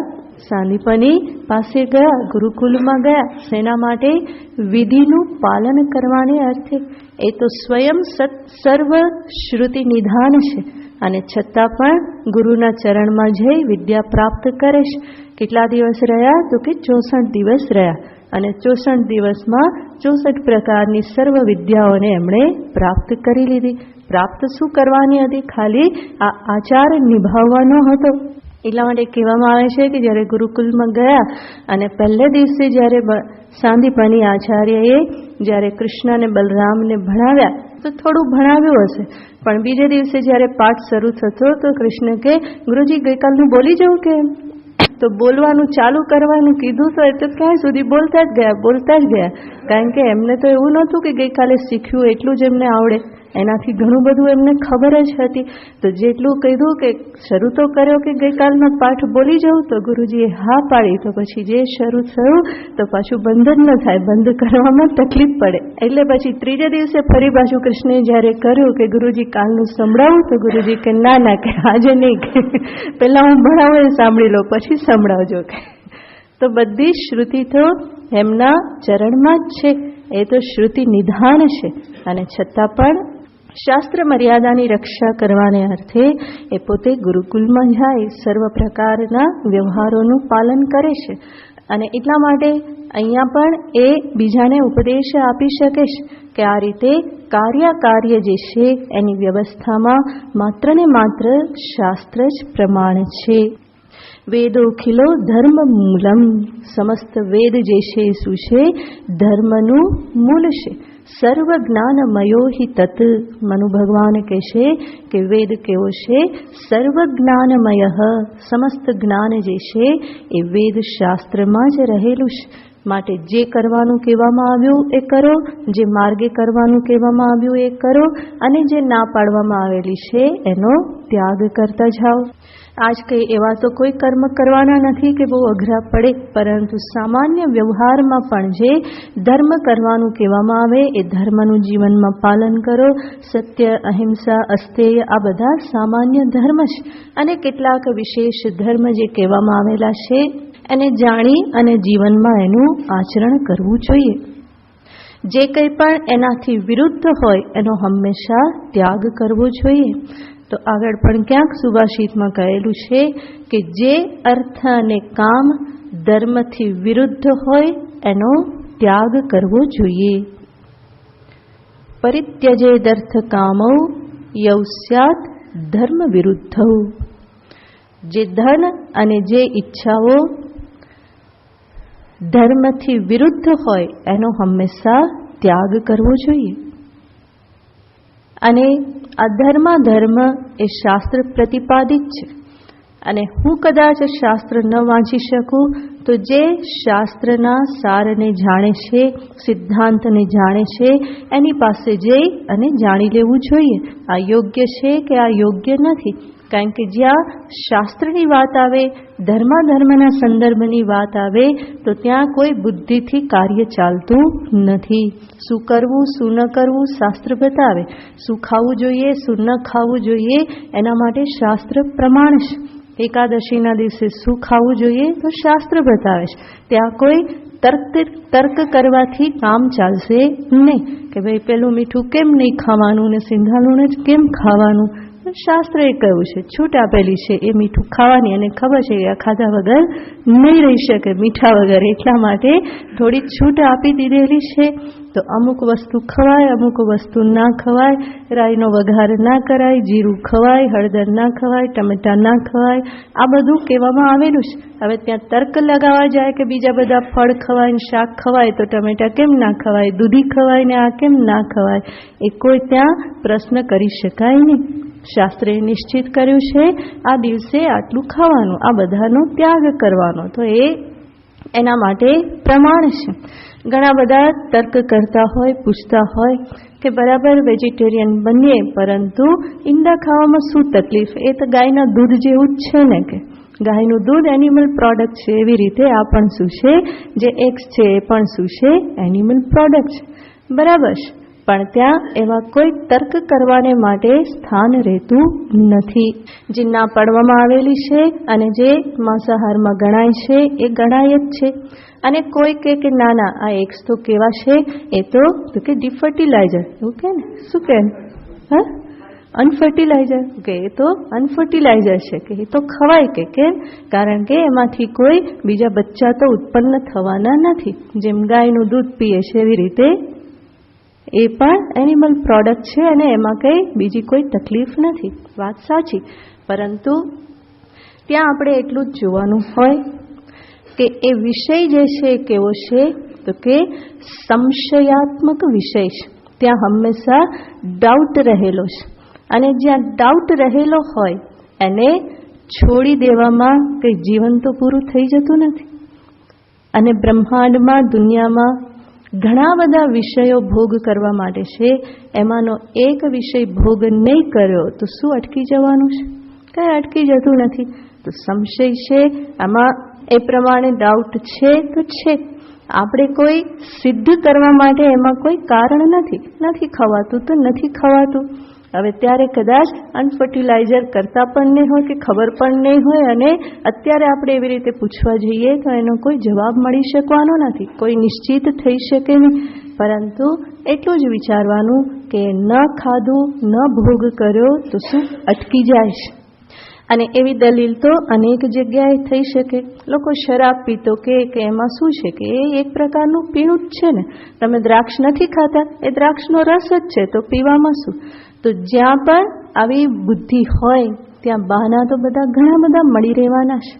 સાંદીપની પાસે ગયા, ગુરુકુલમાં ગયા. શેના માટે? વિધિનું પાલન કરવાને અર્થે. એ તો સ્વયં સર્વ શ્રુતિ નિધાન છે અને છતાં પણ ગુરુના ચરણમાં જઈ વિદ્યા પ્રાપ્ત કરે છે. કેટલા દિવસ રહ્યા? તો કે 64 દિવસ રહ્યા અને 64 દિવસમાં 64 પ્રકારની સર્વ વિદ્યાઓને એમણે પ્રાપ્ત કરી લીધી. પ્રાપ્ત શું કરવાની હતી? ખાલી આ આચાર નિભાવવાનો હતો. એટલા માટે કહેવામાં આવે છે કે જ્યારે ગુરુકુલમાં ગયા અને પહેલે દિવસે જ્યારે સાંદીપની આચાર્યએ જ્યારે કૃષ્ણ અને બલરામને ભણાવ્યા તો થોડું ભણાવ્યું હશે, પણ બીજે દિવસે જ્યારે પાઠ શરૂ થતો તો કૃષ્ણ કે ગુરુજી ગઈકાલનું બોલી જવું કે? તો બોલવાનું ચાલુ કરવાનું કીધું તો એ તો ક્યાં સુધી બોલતા જ ગયા. કારણ કે એમને તો એવું નહોતું કે ગઈકાલે શીખ્યું એટલું જ એમને આવડે. એનાથી ઘણું બધું એમને ખબર જ હતી. તો જેટલું કીધું કે શરૂ તો કર્યો કે ગઈકાલનો પાઠ બોલી જવું, તો ગુરુજીએ હા પાડી. તો પછી જે શરૂ થયું તો પાછું બંધ જ ન થાય, બંધ કરવામાં તકલીફ પડે. એટલે પછી ત્રીજે દિવસે ફરી પાછું કૃષ્ણે જ્યારે કર્યું કે ગુરુજી કાલનું સંભળાવું, તો ગુરુજી કે ના કે આજે નહીં, કે પહેલાં હું ભણાવું એ સાંભળી લો પછી સંભળાવજો. તો બધી શ્રુતિ તો એમના ચરણમાં જ છે. એ તો શ્રુતિ નિધાન છે અને છતાં પણ શાસ્ત્ર મર્યાદાની રક્ષા કરવાને અર્થે એ પોતે ગુરુકુલમાં જાય, સર્વ પ્રકારના વ્યવહારોનું પાલન કરે છે. અને એટલા માટે અહીંયા પણ એ બીજાને ઉપદેશ આપી શકે છે કે આ રીતે કાર્ય જે છે એની વ્યવસ્થામાં માત્ર ને માત્ર શાસ્ત્ર જ પ્રમાણ છે. વેદોખિલો ધર્મ મૂલમ. સમસ્ત વેદ જે છે એ શું છે? ધર્મનું મૂળ છે. સર્વ જ્ઞાનમયો હિ તત. મનુ ભગવાન કહેશે કે વેદ કેવો છે? સર્વ જ્ઞાનમય. સમસ્ત જ્ઞાન જે છે એ વેદ શાસ્ત્રમાં જ રહેલું છે. માટે જે કરવાનું કહેવામાં આવ્યું એ કરો, જે માર્ગે કરવાનું કહેવામાં આવ્યું એ કરો, અને જે ના પાડવામાં આવેલી છે એનો ત્યાગ કરતા જાઓ. આજ કંઈ એવા તો કોઈ કર્મ કરવાના નથી કે બહુ અઘરા પડે, પરંતુ સામાન્ય વ્યવહારમાં પણ જે ધર્મ કરવાનું કહેવામાં આવે એ ધર્મનું જીવનમાં પાલન કરો. સત્ય, અહિંસા, અસ્તેય આ બધા સામાન્ય ધર્મ છે. અને કેટલાક વિશેષ ધર્મ જે કહેવામાં આવેલા છે એને જાણી અને જીવનમાં એનું આચરણ કરવું જોઈએ. જે કંઈ પણ એનાથી વિરુદ્ધ હોય એનો હંમેશા ત્યાગ કરવો જોઈએ. તો આગળ પણ ક્યાંક સુભાષિતમાં કહેલું છે કે જે અર્થ અને કામ ધર્મથી વિરુદ્ધ હોય એનો ત્યાગ કરવો જોઈએ. પરિત્યજેદર્થ કામૌ યૌ સ્યાત ધર્મ વિરુદ્ધૌ. જે ધન અને જે ઈચ્છાઓ ધર્મથી વિરુદ્ધ હોય એનો હંમેશા ત્યાગ કરવો જોઈએ. અને આ ધર્મ એ શાસ્ત્ર પ્રતિપાદિત છે. અને હું કદાચ શાસ્ત્ર ન વાંચી શકું તો જે શાસ્ત્રના સારને જાણે છે, સિદ્ધાંતને જાણે છે, એની પાસે જઈ અને જાણી લેવું જોઈએ આ યોગ્ય છે કે આ યોગ્ય નથી. કારણ કે જ્યાં શાસ્ત્રની વાત આવે, ધર્મના સંદર્ભની વાત આવે તો ત્યાં કોઈ બુદ્ધિથી કાર્ય ચાલતું નથી. શું કરવું શું ન કરવું શાસ્ત્ર બતાવે. શું ખાવું જોઈએ શું ન ખાવું જોઈએ એના માટે શાસ્ત્ર પ્રમાણ છે. એકાદશીના દિવસે શું ખાવું જોઈએ તો શાસ્ત્ર બતાવે છે. ત્યાં કોઈ તર્ક કરવાથી કામ ચાલશે નહીં કે ભાઈ પેલું મીઠું કેમ નહીં ખાવાનું ને સિંધાલું જ કેમ ખાવાનું. શાસ્ત્રએ કહ્યું છે, છૂટ આપેલી છે એ મીઠું ખાવાની, અને ખબર છે કે આ ખાધા વગર નહીં રહી શકે મીઠા વગર, એટલા માટે થોડી છૂટ આપી દીધેલી છે. તો અમુક વસ્તુ ખવાય, અમુક વસ્તુ ના ખવાય. રાઈનો વઘાર ના કરાય, જીરું ખવાય, હળદર ના ખવાય, ટમેટા ના ખવાય, આ બધું કહેવામાં આવેલું છે. હવે ત્યાં તર્ક લગાવવા જાય કે બીજા બધા ફળ ખવાય ને શાક ખવાય તો ટમેટા કેમ ના ખવાય, દૂધી ખવાય ને આ કેમ ના ખવાય, એ કોઈ ત્યાં પ્રશ્ન કરી શકાય નહીં. શાસ્ત્રે નિશ્ચિત કર્યું છે આ દિવસે આટલું ખાવાનું, આ બધાનો ત્યાગ કરવાનો. તો એ એના માટે પ્રમાણ છે. ઘણા બધા તર્ક કરતા હોય, પૂછતા હોય કે બરાબર વેજીટેરિયન બનીએ પરંતુ ઈંડા ખાવામાં શું તકલીફ, એ તો ગાયના દૂધ જેવું જ છે ને, કે ગાયનું દૂધ એનિમલ પ્રોડક્ટ છે, એવી રીતે આ પણ શું છે, જે એગ્સ છે એ પણ શું છે, એનિમલ પ્રોડક્ટ છે. બરાબર છે. પણ ત્યાં એવા કોઈ તર્ક કરવાને માટે સ્થાન રહેતું નથી. જે ના પાડવામાં આવેલી છે અને જે માંસાહારમાં ગણાય છે એ ગણાય જ છે. અને કોઈ કે ના ના આ એગ્સ તો કેવા છે, એ તો કે ડિફર્ટિલાઇઝર, એવું કે ને, શું કે અનફર્ટિલાઇઝર, કે એ તો અનફર્ટિલાઇઝર છે, કે એ તો ખવાય, કે કેમ, કારણ કે એમાંથી કોઈ બીજા બચ્ચા તો ઉત્પન્ન થવાના નથી. જેમ ગાયનું દૂધ પીએ છે એવી રીતે એ પણ એનિમલ પ્રોડક્ટ છે અને એમાં કંઈ બીજી કોઈ તકલીફ નથી. વાત સાચી. પરંતુ ત્યાં આપણે એટલું જ જોવાનું હોય કે એ વિષય જે છે એ કેવો છે, તો કે સંશયાત્મક વિષય છે. ત્યાં હંમેશા ડાઉટ રહેલો છે. અને જ્યાં ડાઉટ રહેલો હોય એને છોડી દેવામાં કંઈ જીવન તો પૂરું થઈ જતું નથી. અને બ્રહ્માંડમાં, દુનિયામાં ઘણા બધા વિષયો ભોગ કરવા માટે છે. એમાંનો એક વિષય ભોગ નહીં કર્યો તો શું અટકી જવાનું છે? કંઈ અટકી જતું નથી. તો સંશય છે, આમાં એ પ્રમાણે ડાઉટ છે તો છે. આપણે કોઈ સિદ્ધ કરવા માટે એમાં કોઈ કારણ નથી ખવાતું તો નથી ખવાતું. હવે ત્યારે કદાચ અનફર્ટિલાઇઝર કરતા પણ નહીં હોય કે ખબર પણ નહીં હોય, અને અત્યારે આપણે એવી રીતે પૂછવા જઈએ તો એનો કોઈ જવાબ મળી શકવાનો નથી, કોઈ નિશ્ચિત થઈ શકે નહીં. પરંતુ એટલું જ વિચારવાનું કે ન ખાધું, ન ભોગ કર્યો તો શું અટકી જાય છે. અને એવી દલીલ તો અનેક જગ્યાએ થઈ શકે. લોકો શરાબ પીતો કે એમાં શું છે કે એ એક પ્રકારનું પીણું જ છે ને. તમે દ્રાક્ષ નથી ખાતા, એ દ્રાક્ષનો રસ જ છે, તો પીવામાં શું. તો જ્યાં પણ આવી બુદ્ધિ હોય ત્યાં બહાના તો બધા ઘણા બધા મળી રહેવાના છે.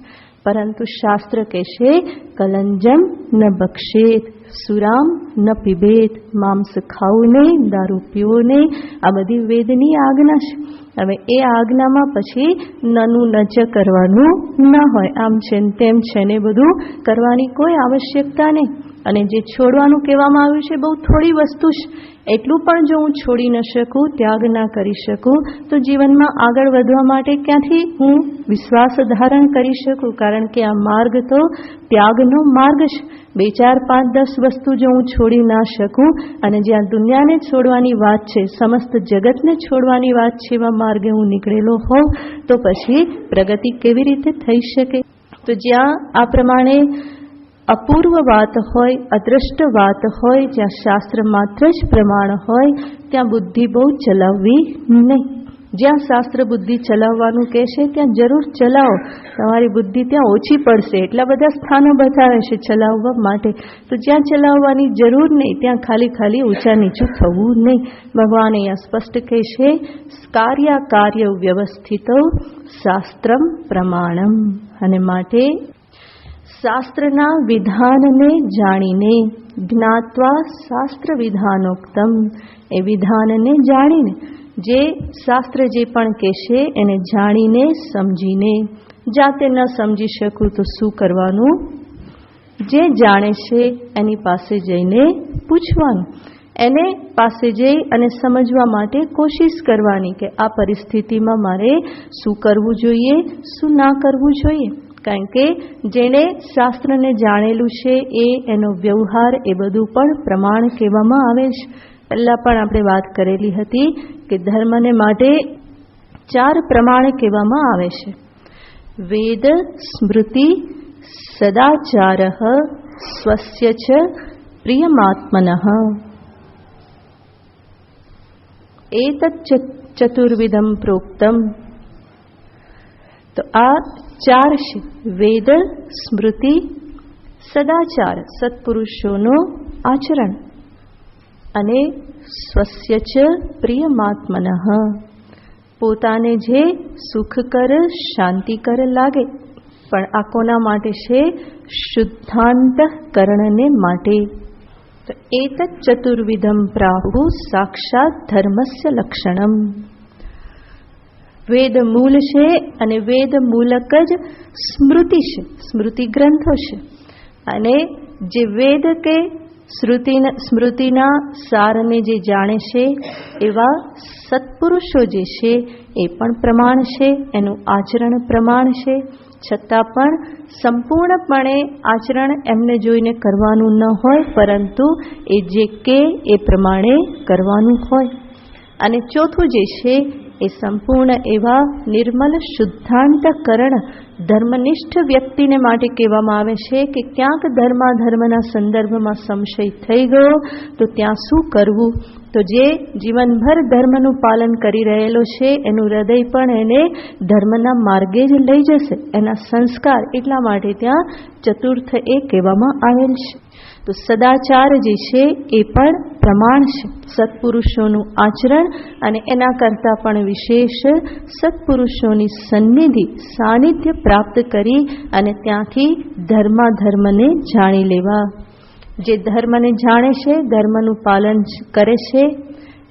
પરંતુ શાસ્ત્ર કહેશે કલંજમ ન બક્ષેત, સુરામ ન પીબેત, માંસ ખાવું નહીં, દારૂ પીવું નહીં. આ બધી વેદની આજ્ઞા છે. હવે એ આજ્ઞામાં પછી નનું નચ કરવાનું ન હોય. આમ છે ને તેમ છે ને બધું કરવાની કોઈ આવશ્યકતા નહીં. અને જે છોડવાનું કહેવામાં આવ્યું છે બહુ થોડી વસ્તુ છે. એટલું પણ જો હું છોડી ન શકું, ત્યાગ ના કરી શકું, તો જીવનમાં આગળ વધવા માટે ક્યાંથી હું વિશ્વાસ ધારણ કરી શકું? કારણ કે આ માર્ગ તો ત્યાગનો માર્ગ છે. 2, 4, 5, 10 વસ્તુ જો હું છોડી ના શકું, અને જ્યાં દુનિયાને છોડવાની વાત છે, સમસ્ત જગતને છોડવાની વાત છે, એવા માર્ગે હું નીકળેલો હોઉં, તો પછી પ્રગતિ કેવી રીતે થઈ શકે? તો જ્યાં આ પ્રમાણે અપૂર્વ વાત હોય, અદ્રષ્ટ વાત હોય, જ્યાં શાસ્ત્ર માત્ર જ પ્રમાણ હોય, ત્યાં બુદ્ધિ બહુ ચલાવવી નહીં. જ્યાં શાસ્ત્ર બુદ્ધિ ચલાવવાનું કહે છે ત્યાં જરૂર ચલાવો. તમારી બુદ્ધિ ત્યાં ઓછી પડશે. એટલા બધા સ્થાનો બતાવે છે ચલાવવા માટે. તો જ્યાં ચલાવવાની જરૂર નહીં ત્યાં ખાલી ઊંચા નીચું થવું નહીં. ભગવાન અહીંયા સ્પષ્ટ કહે છે, કાર્ય વ્યવસ્થિતો શાસ્ત્રમ પ્રમાણમ. અને માટે શાસ્ત્રના વિધાનને જાણીને, જ્ઞાત્વા શાસ્ત્ર વિધાનોક્તમ, એ વિધાનને જાણીને, જે શાસ્ત્ર જે પણ કહેશે એને જાણીને સમજીને. જાતે ન સમજી શકું તો શું કરવાનું? જે જાણે છે એની પાસે જઈને પૂછવાનું. એને પાસે જઈ અને સમજવા માટે કોશિશ કરવાની કે આ પરિસ્થિતિમાં મારે શું કરવું જોઈએ, શું ના કરવું જોઈએ. કારણ કે જેણે શાસ્ત્રને જાણેલું છે એનો વ્યવહાર એ બધું પણ પ્રમાણ કહેવામાં આવે છે. પહેલાં પણ આપણે વાત કરેલી હતી કે ધર્મને માટે 4 પ્રમાણ કહેવામાં આવે છે. વેદ, સ્મૃતિ, સદાચાર, સ્વસ્ય ચ પ્રિયમાત્મનઃ. એતચ્ ચતુર્વિધમ પ્રોક્તમ. તો આ 4 છે: વેદ, સ્મૃતિ, સદાચાર, સત્પુરુષોનું આચરણ, અને સ્વસ્ય ચ પ્રિયમાત્મનઃ, પોતાને જે સુખકર શાંતિકર લાગે. પણ આ કોના માટે છે? શુદ્ધાંતકરણને માટે. તો એતચ્ ચતુર્વિધમ પ્રાહુ સાક્ષાત ધર્મસ્ય લક્ષણમ. વેદ મૂળ છે અને વેદ મૂલક જ સ્મૃતિ છે, સ્મૃતિ ગ્રંથો છે. અને જે વેદ કે સ્મૃતિના સારને જે જાણે છે એવા સત્પુરુષો જે છે એ પણ પ્રમાણ છે, એનું આચરણ પ્રમાણ છે. છતાં પણ સંપૂર્ણપણે આચરણ એમને જોઈને કરવાનું ન હોય, પરંતુ એ જે કે એ પ્રમાણે કરવાનું હોય. અને ચોથું જે છે એ સંપૂર્ણ એવા નિર્મલ શુદ્ધાંતકરણ ધર્મનિષ્ઠ વ્યક્તિને માટે કહેવામાં આવે છે કે ક્યાંક ધર્મના સંદર્ભમાં સંશય થઈ ગયો તો ત્યાં શું કરવું. તો જે જીવનભર ધર્મનું પાલન કરી રહેલો છે એનું હૃદય પણ એને ધર્મના માર્ગે જ લઈ જશે, એના સંસ્કાર. એટલા માટે ત્યાં ચતુર્થ એ કહેવામાં આવેલ છે. તો સદાચાર જે છે એ પણ પ્રમાણ છે, સત્પુરુષોનું આચરણ. અને એના કરતાં પણ વિશેષ સત્પુરુષોની સન્નિધિ, સાનિધ્ય પ્રાપ્ત કરી અને ત્યાંથી ધર્મને જાણી લેવા. જે ધર્મને જાણે છે, ધર્મનું પાલન કરે છે,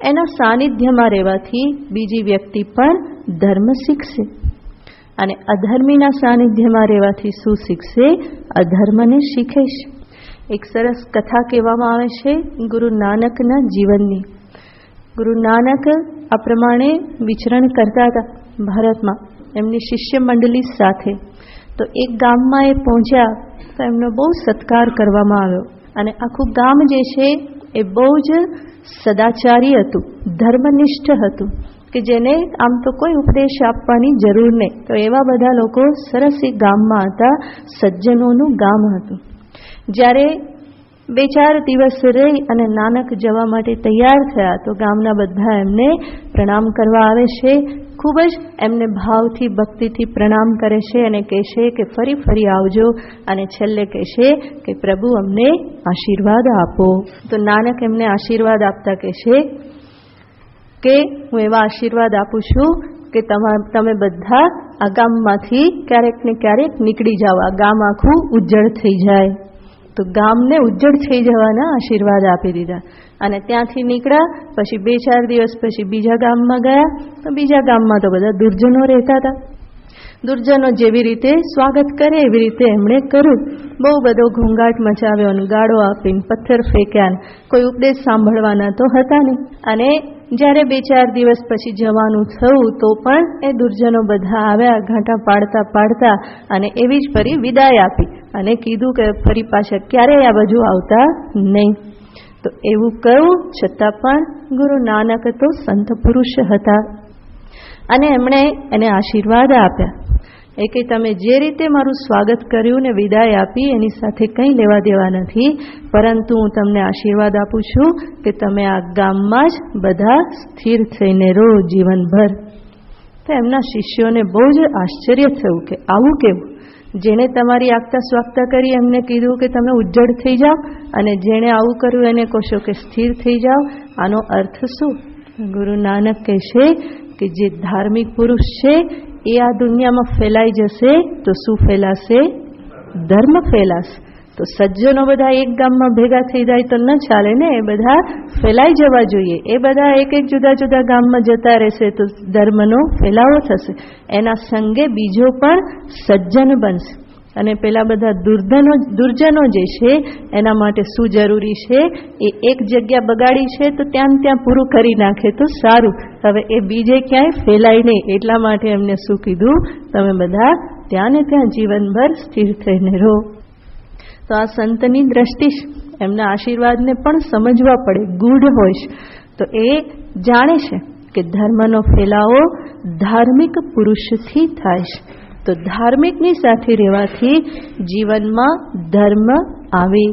એના સાનિધ્યમાં રહેવાથી બીજી વ્યક્તિ પણ ધર્મ શીખશે. અને અધર્મીના સાનિધ્યમાં રહેવાથી શું શીખશે? અધર્મને શીખે છે. એક સરસ કથા કહેવામાં આવે છે ગુરુ નાનકના જીવનની. ગુરુ નાનક આ પ્રમાણે વિચરણ કરતા હતા ભારતમાં એમની શિષ્ય મંડળી સાથે. તો એક ગામમાં એ પહોંચ્યા તો એમનો બહુ સત્કાર કરવામાં આવ્યો. અને આખું ગામ જે છે એ બહુ જ સદાચારી હતું, ધર્મનિષ્ઠ હતું, કે જેને આમ તો કોઈ ઉપદેશ આપવાની જરૂર નહીં. તો એવા બધા લોકો સરસ એ ગામમાં હતા, સજ્જનોનું ગામ હતું. જ્યારે 2-4 દિવસ રહી અને નાનક જવા માટે તૈયાર થયા તો ગામના બધા એમને પ્રણામ કરવા આવે છે. ખૂબ જ એમને ભાવથી, ભક્તિથી પ્રણામ કરે છે અને કહે છે કે ફરી આવજો. અને છેલ્લે કહે છે કે પ્રભુ અમને આશીર્વાદ આપો. તો નાનક એમને આશીર્વાદ આપતા કહે છે કે હું એવા આશીર્વાદ આપું છું કે તમે બધા આ ગામમાંથી ક્યારેક ને ક્યારેક નીકળી જાઓ, આ ગામ આખું ઉજ્જળ થઈ જાય. તો ગામને ઉજ્જડ થઈ જવાના આશીર્વાદ આપી દીધા. અને ત્યાંથી નીકળ્યા. પછી 2-4 દિવસ પછી બીજા ગામમાં ગયા. તો બીજા ગામમાં તો બધા દુર્જનો રહેતા હતા. દુર્જનો જેવી રીતે સ્વાગત કરે એવી રીતે એમણે કર્યું. બહુ બધો ઘોંઘાટ મચાવ્યો અને ગાળો આપીને પથ્થર ફેંક્યા. કોઈ ઉપદેશ સાંભળવાના તો હતા નહીં. અને જ્યારે 2-4 દિવસ પછી જવાનું થયું તો પણ એ દુર્જનો બધા આવ્યા, ઘાંટા પાડતા પાડતા, અને એવી જ ફરી વિદાય આપી અને કીધું કે ફરી પાછા ક્યારેય આ બાજુ આવતા નહીં. તો એવું કહ્યું છતાં પણ ગુરુ નાનક તો સંત પુરુષ હતા અને એમણે એને આશીર્વાદ આપ્યા. એ કે તમે જે રીતે મારું સ્વાગત કર્યું ને વિદાય આપી એની સાથે કંઈ લેવા દેવા નથી, પરંતુ હું તમને આશીર્વાદ આપું છું કે તમે આ ગામમાં જ બધા સ્થિર થઈને રહો જીવનભર. તો એમના શિષ્યોને બહુ જ આશ્ચર્ય થયું કે આવું કેવું? જેણે તમારી આગતા સ્વાગતા કરી એમને કીધું કે તમે ઉજ્જડ થઈ જાઓ, અને જેણે આવું કર્યું એને કહો છો કે સ્થિર થઈ જાઓ. આનો અર્થ શું? ગુરુ નાનક કહેશે કે જે ધાર્મિક પુરુષ છે એ આ દુનિયામાં ફેલાઈ જશે તો શું ફેલાશે? ધર્મ ફેલાશે. તો સજ્જનો બધા એક ગામમાં ભેગા થઈ જાય તો ન ચાલે ને, એ બધા ફેલાઈ જવા જોઈએ. એ બધા એક જુદા જુદા ગામમાં જતા રહેશે તો ધર્મનો ફેલાવો થશે. એના સંગે બીજો પણ સજ્જન બનશે. અને પેલા બધા દુર્જનો જે છે એના માટે શું જરૂરી છે? એ એક જગ્યા બગાડી છે તો ત્યાં પૂરું કરી નાખે તો સારું. હવે એ બીજે ક્યાંય ફેલાય નહીં, એટલા માટે એમને શું કીધું? તમે બધા ત્યાં ને ત્યાં જીવનભર સ્થિર થઈને રહો. તો આ સંતની દ્રષ્ટિ, એમના આશીર્વાદને પણ સમજવા પડે, ગૂઢ હોય છે. તો એ જાણે છે કે ધર્મનો ફેલાવો ધાર્મિક પુરુષથી થાય છે. તો ધાર્મિકની સાથે રહેવાથી જીવનમાં ધર્મ આવે,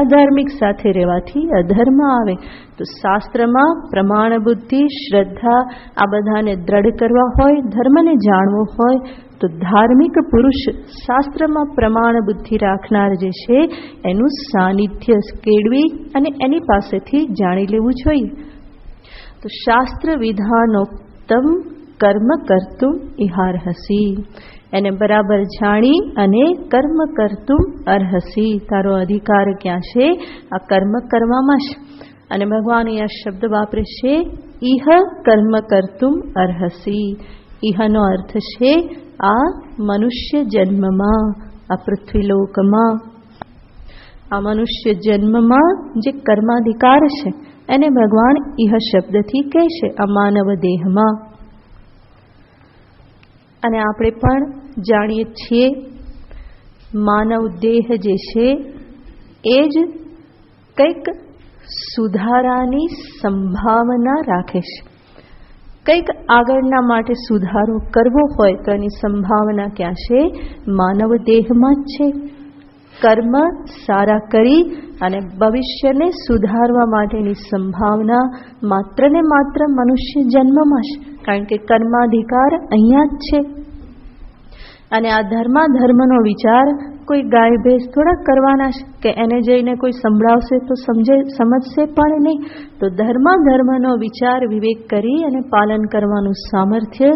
અધાર્મિક સાથે રહેવાથી અધર્મ આવે. તો શાસ્ત્રમાં પ્રમાણ બુદ્ધિ, શ્રદ્ધા આ બધાને દ્રઢ કરવા હોય, ધર્મને જાણવો હોય તો ધાર્મિક પુરુષ શાસ્ત્રમાં પ્રમાણ બુદ્ધિ રાખનાર જે છે એનું સાનિધ્ય કેળવી અને એની પાસેથી જાણી લેવું જોઈએ. તો શાસ્ત્ર વિધાનોક્તમ કર્મ કર્તુમ ઇહારહસી, એને બરાબર જાણી અને કર્મ કર્તુમ અર્હસી, તારો અધિકાર ક્યાં છે? આ કર્મ કરવામાં છે. અને ભગવાન અહીંયા શબ્દ વાપરે છે ઇહ કર્મ કર્તુમ અર્હસી. ઇહનો અર્થ છે આ મનુષ્ય જન્મમાં, આ પૃથ્વીલોકમાં, આ મનુષ્ય જન્મમાં જે કર્માધિકાર છે એને ભગવાન ઇહ શબ્દથી કહે છે, આ માનવ દેહમાં. અને આપણે પણ જાણીએ છીએ માનવ દેહ જે છે એ જ કંઈક સુધારાની સંભાવના રાખે છે. કંઈક આગળના માટે સુધારો કરવો હોય તો એની સંભાવના ક્યાં છે? માનવ દેહમાં જ છે. કર્મ સારા કરી અને ભવિષ્યને સુધારવા માટેની સંભાવના માત્ર ને માત્ર મનુષ્ય જન્મમાં છે, કારણ કે કર્માધિકાર અહીંયા જ છે. અને આ ધર્મનો વિચાર કોઈ ગાય ભેંસ થોડા કરવાના છે કે એને જઈને કોઈ સંભળાવશે તો સમજશે પણ નહીં. તો ધર્મનો વિચાર વિવેક કરી અને પાલન કરવાનું સામર્થ્ય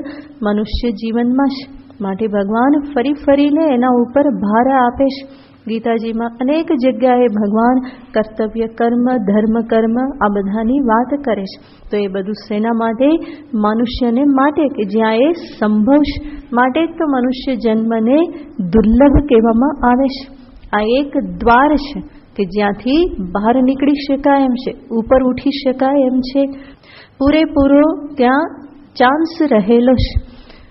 મનુષ્ય જીવનમાં છે. માટે ભગવાન ફરીને એના ઉપર ભાર આપે છે. ગીતાજીમાં અનેક જગ્યાએ ભગવાન કર્તવ્ય કર્મ, ધર્મ કર્મ આ બધાની વાત કરે છે. તો એ બધું શેના માટે? મનુષ્યને માટે, કે જ્યાં એ સંભવ છે. માટે તો મનુષ્ય જન્મને દુર્લભ કહેવામાં આવે છે. આ એક દ્વાર છે કે જ્યાંથી બહાર નીકળી શકાય એમ છે, ઉપર ઉઠી શકાય એમ છે. પૂરેપૂરો ત્યાં ચાન્સ રહેલો છે.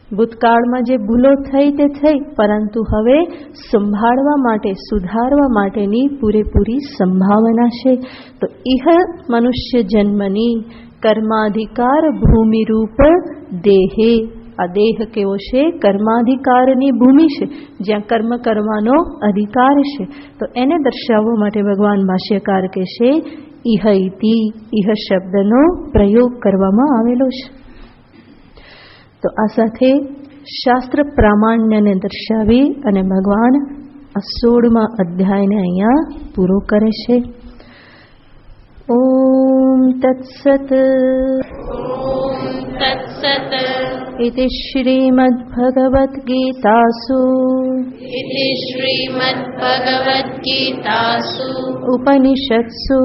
ભૂતકાળમાં જે ભૂલો થઈ તે થઈ, પરંતુ હવે સંભાળવા માટે, સુધારવા માટેની પૂરેપૂરી સંભાવના છે. તો ઇહ મનુષ્ય જન્મની કર્માધિકાર ભૂમિરૂપ દેહે, આ દેહ કેવો છે? કર્માધિકારની ભૂમિ છે, જ્યાં કર્મ કરવાનો અધિકાર છે. તો એને દર્શાવવા માટે ભગવાન ભાષ્યકાર કહેશે ઇહ ઇતિ, ઇહ શબ્દનો પ્રયોગ કરવામાં આવેલો છે. તો આ સાથે શાસ્ત્ર પ્રામાણ્યને દર્શાવી અને ભગવાન આ 16મા અધ્યાયને અહીંયા પૂરો કરે છે. ઓમ તત્સત. તત્સત. इति श्रीमद्भगवद्गीतासु उपनिषत्सु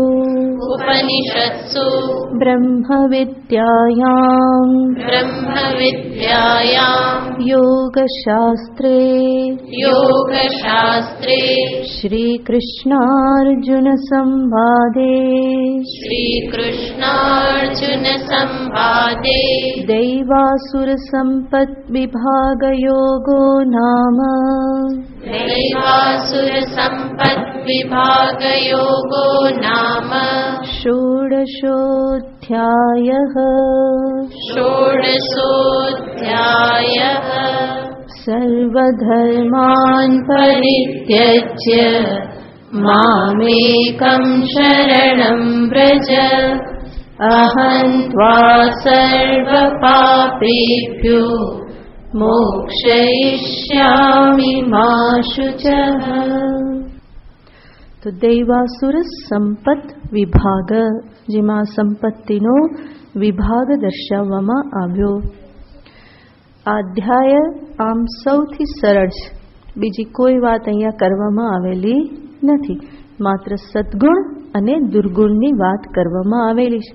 ब्रह्मविद्यायां योगशास्त्रे श्रीकृष्णार्जुनसंवादे दैवासुरसम्पद्विभागयोगो नाम षोडशोऽध्यायः। सर्वधर्मान् परित्यज्य मामेकं शरणं व्रज अहं त्वा सर्वपापेभ्यो मोक्षयिष्यामि मा शुचः। તો દૈવાસુર સંપત વિભાગ, જેમાં સંપત્તિનો વિભાગ દર્શાવવામાં આવ્યો. આ અધ્યાય આમ સૌથી સરળ છે. બીજી કોઈ વાત અહીંયા કરવામાં આવેલી નથી. માત્ર સદ્ગુણ અને દુર્ગુણની વાત કરવામાં આવેલી છે.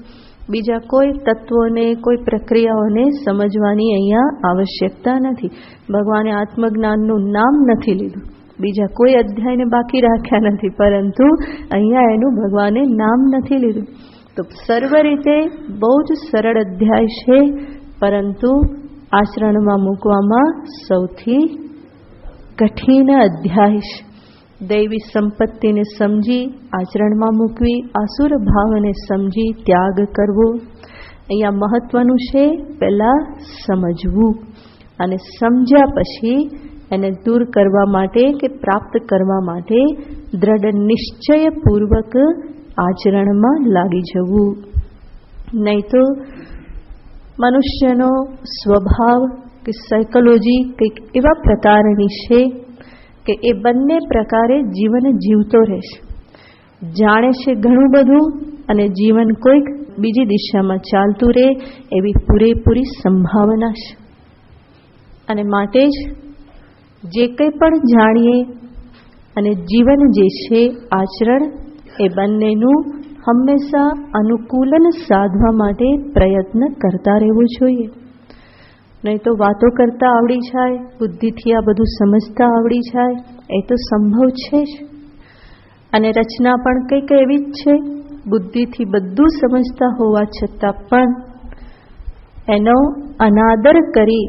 બીજા કોઈ તત્વોને, કોઈ પ્રક્રિયાઓને સમજવાની અહીંયા આવશ્યકતા નથી. ભગવાને આત્મજ્ઞાનનું નામ નથી લીધું, બીજા કોઈ અધ્યાયને બાકી રાખ્યા નથી, પરંતુ અહીંયા એનું ભગવાને નામ નથી લીધું. તો સર્વ રીતે બહુ જ સરળ અધ્યાય છે, પરંતુ આચરણમાં મૂકવામાં સૌથી કઠિન અધ્યાય છે. દૈવી સંપત્તિને સમજી આચરણમાં મૂકવી, આસુર ભાવને સમજી ત્યાગ કરવો. અહીંયા મહત્વનું છે પહેલાં સમજવું, અને સમજ્યા પછી એને દૂર કરવા માટે કે પ્રાપ્ત કરવા માટે દ્રઢ નિશ્ચયપૂર્વક આચરણમાં લાગી જવું. નહીં તો મનુષ્યનો સ્વભાવ કે સાયકોલોજી કંઈક એવા પ્રકારની છે કે એ બંને પ્રકારે જીવન જીવતો રહેશે. જાણે છે ઘણું બધું અને જીવન કોઈક બીજી દિશામાં ચાલતું રહે એવી પૂરેપૂરી સંભાવના છે. અને માટે જ જે કંઈ પણ જાણીએ અને જીવન જે છે આચરણ, એ બંનેનું હંમેશા અનુકૂલન સાધવા માટે પ્રયત્ન કરતા રહેવું જોઈએ. નહીં તો વાતો કરતા આવડી જાય, બુદ્ધિથી આ બધું સમજતા આવડી જાય એ તો સંભવ છે જ. અને રચના પણ કંઈક એવી જ છે, બુદ્ધિથી બધું સમજતા હોવા છતાં પણ એનો અનાદર કરી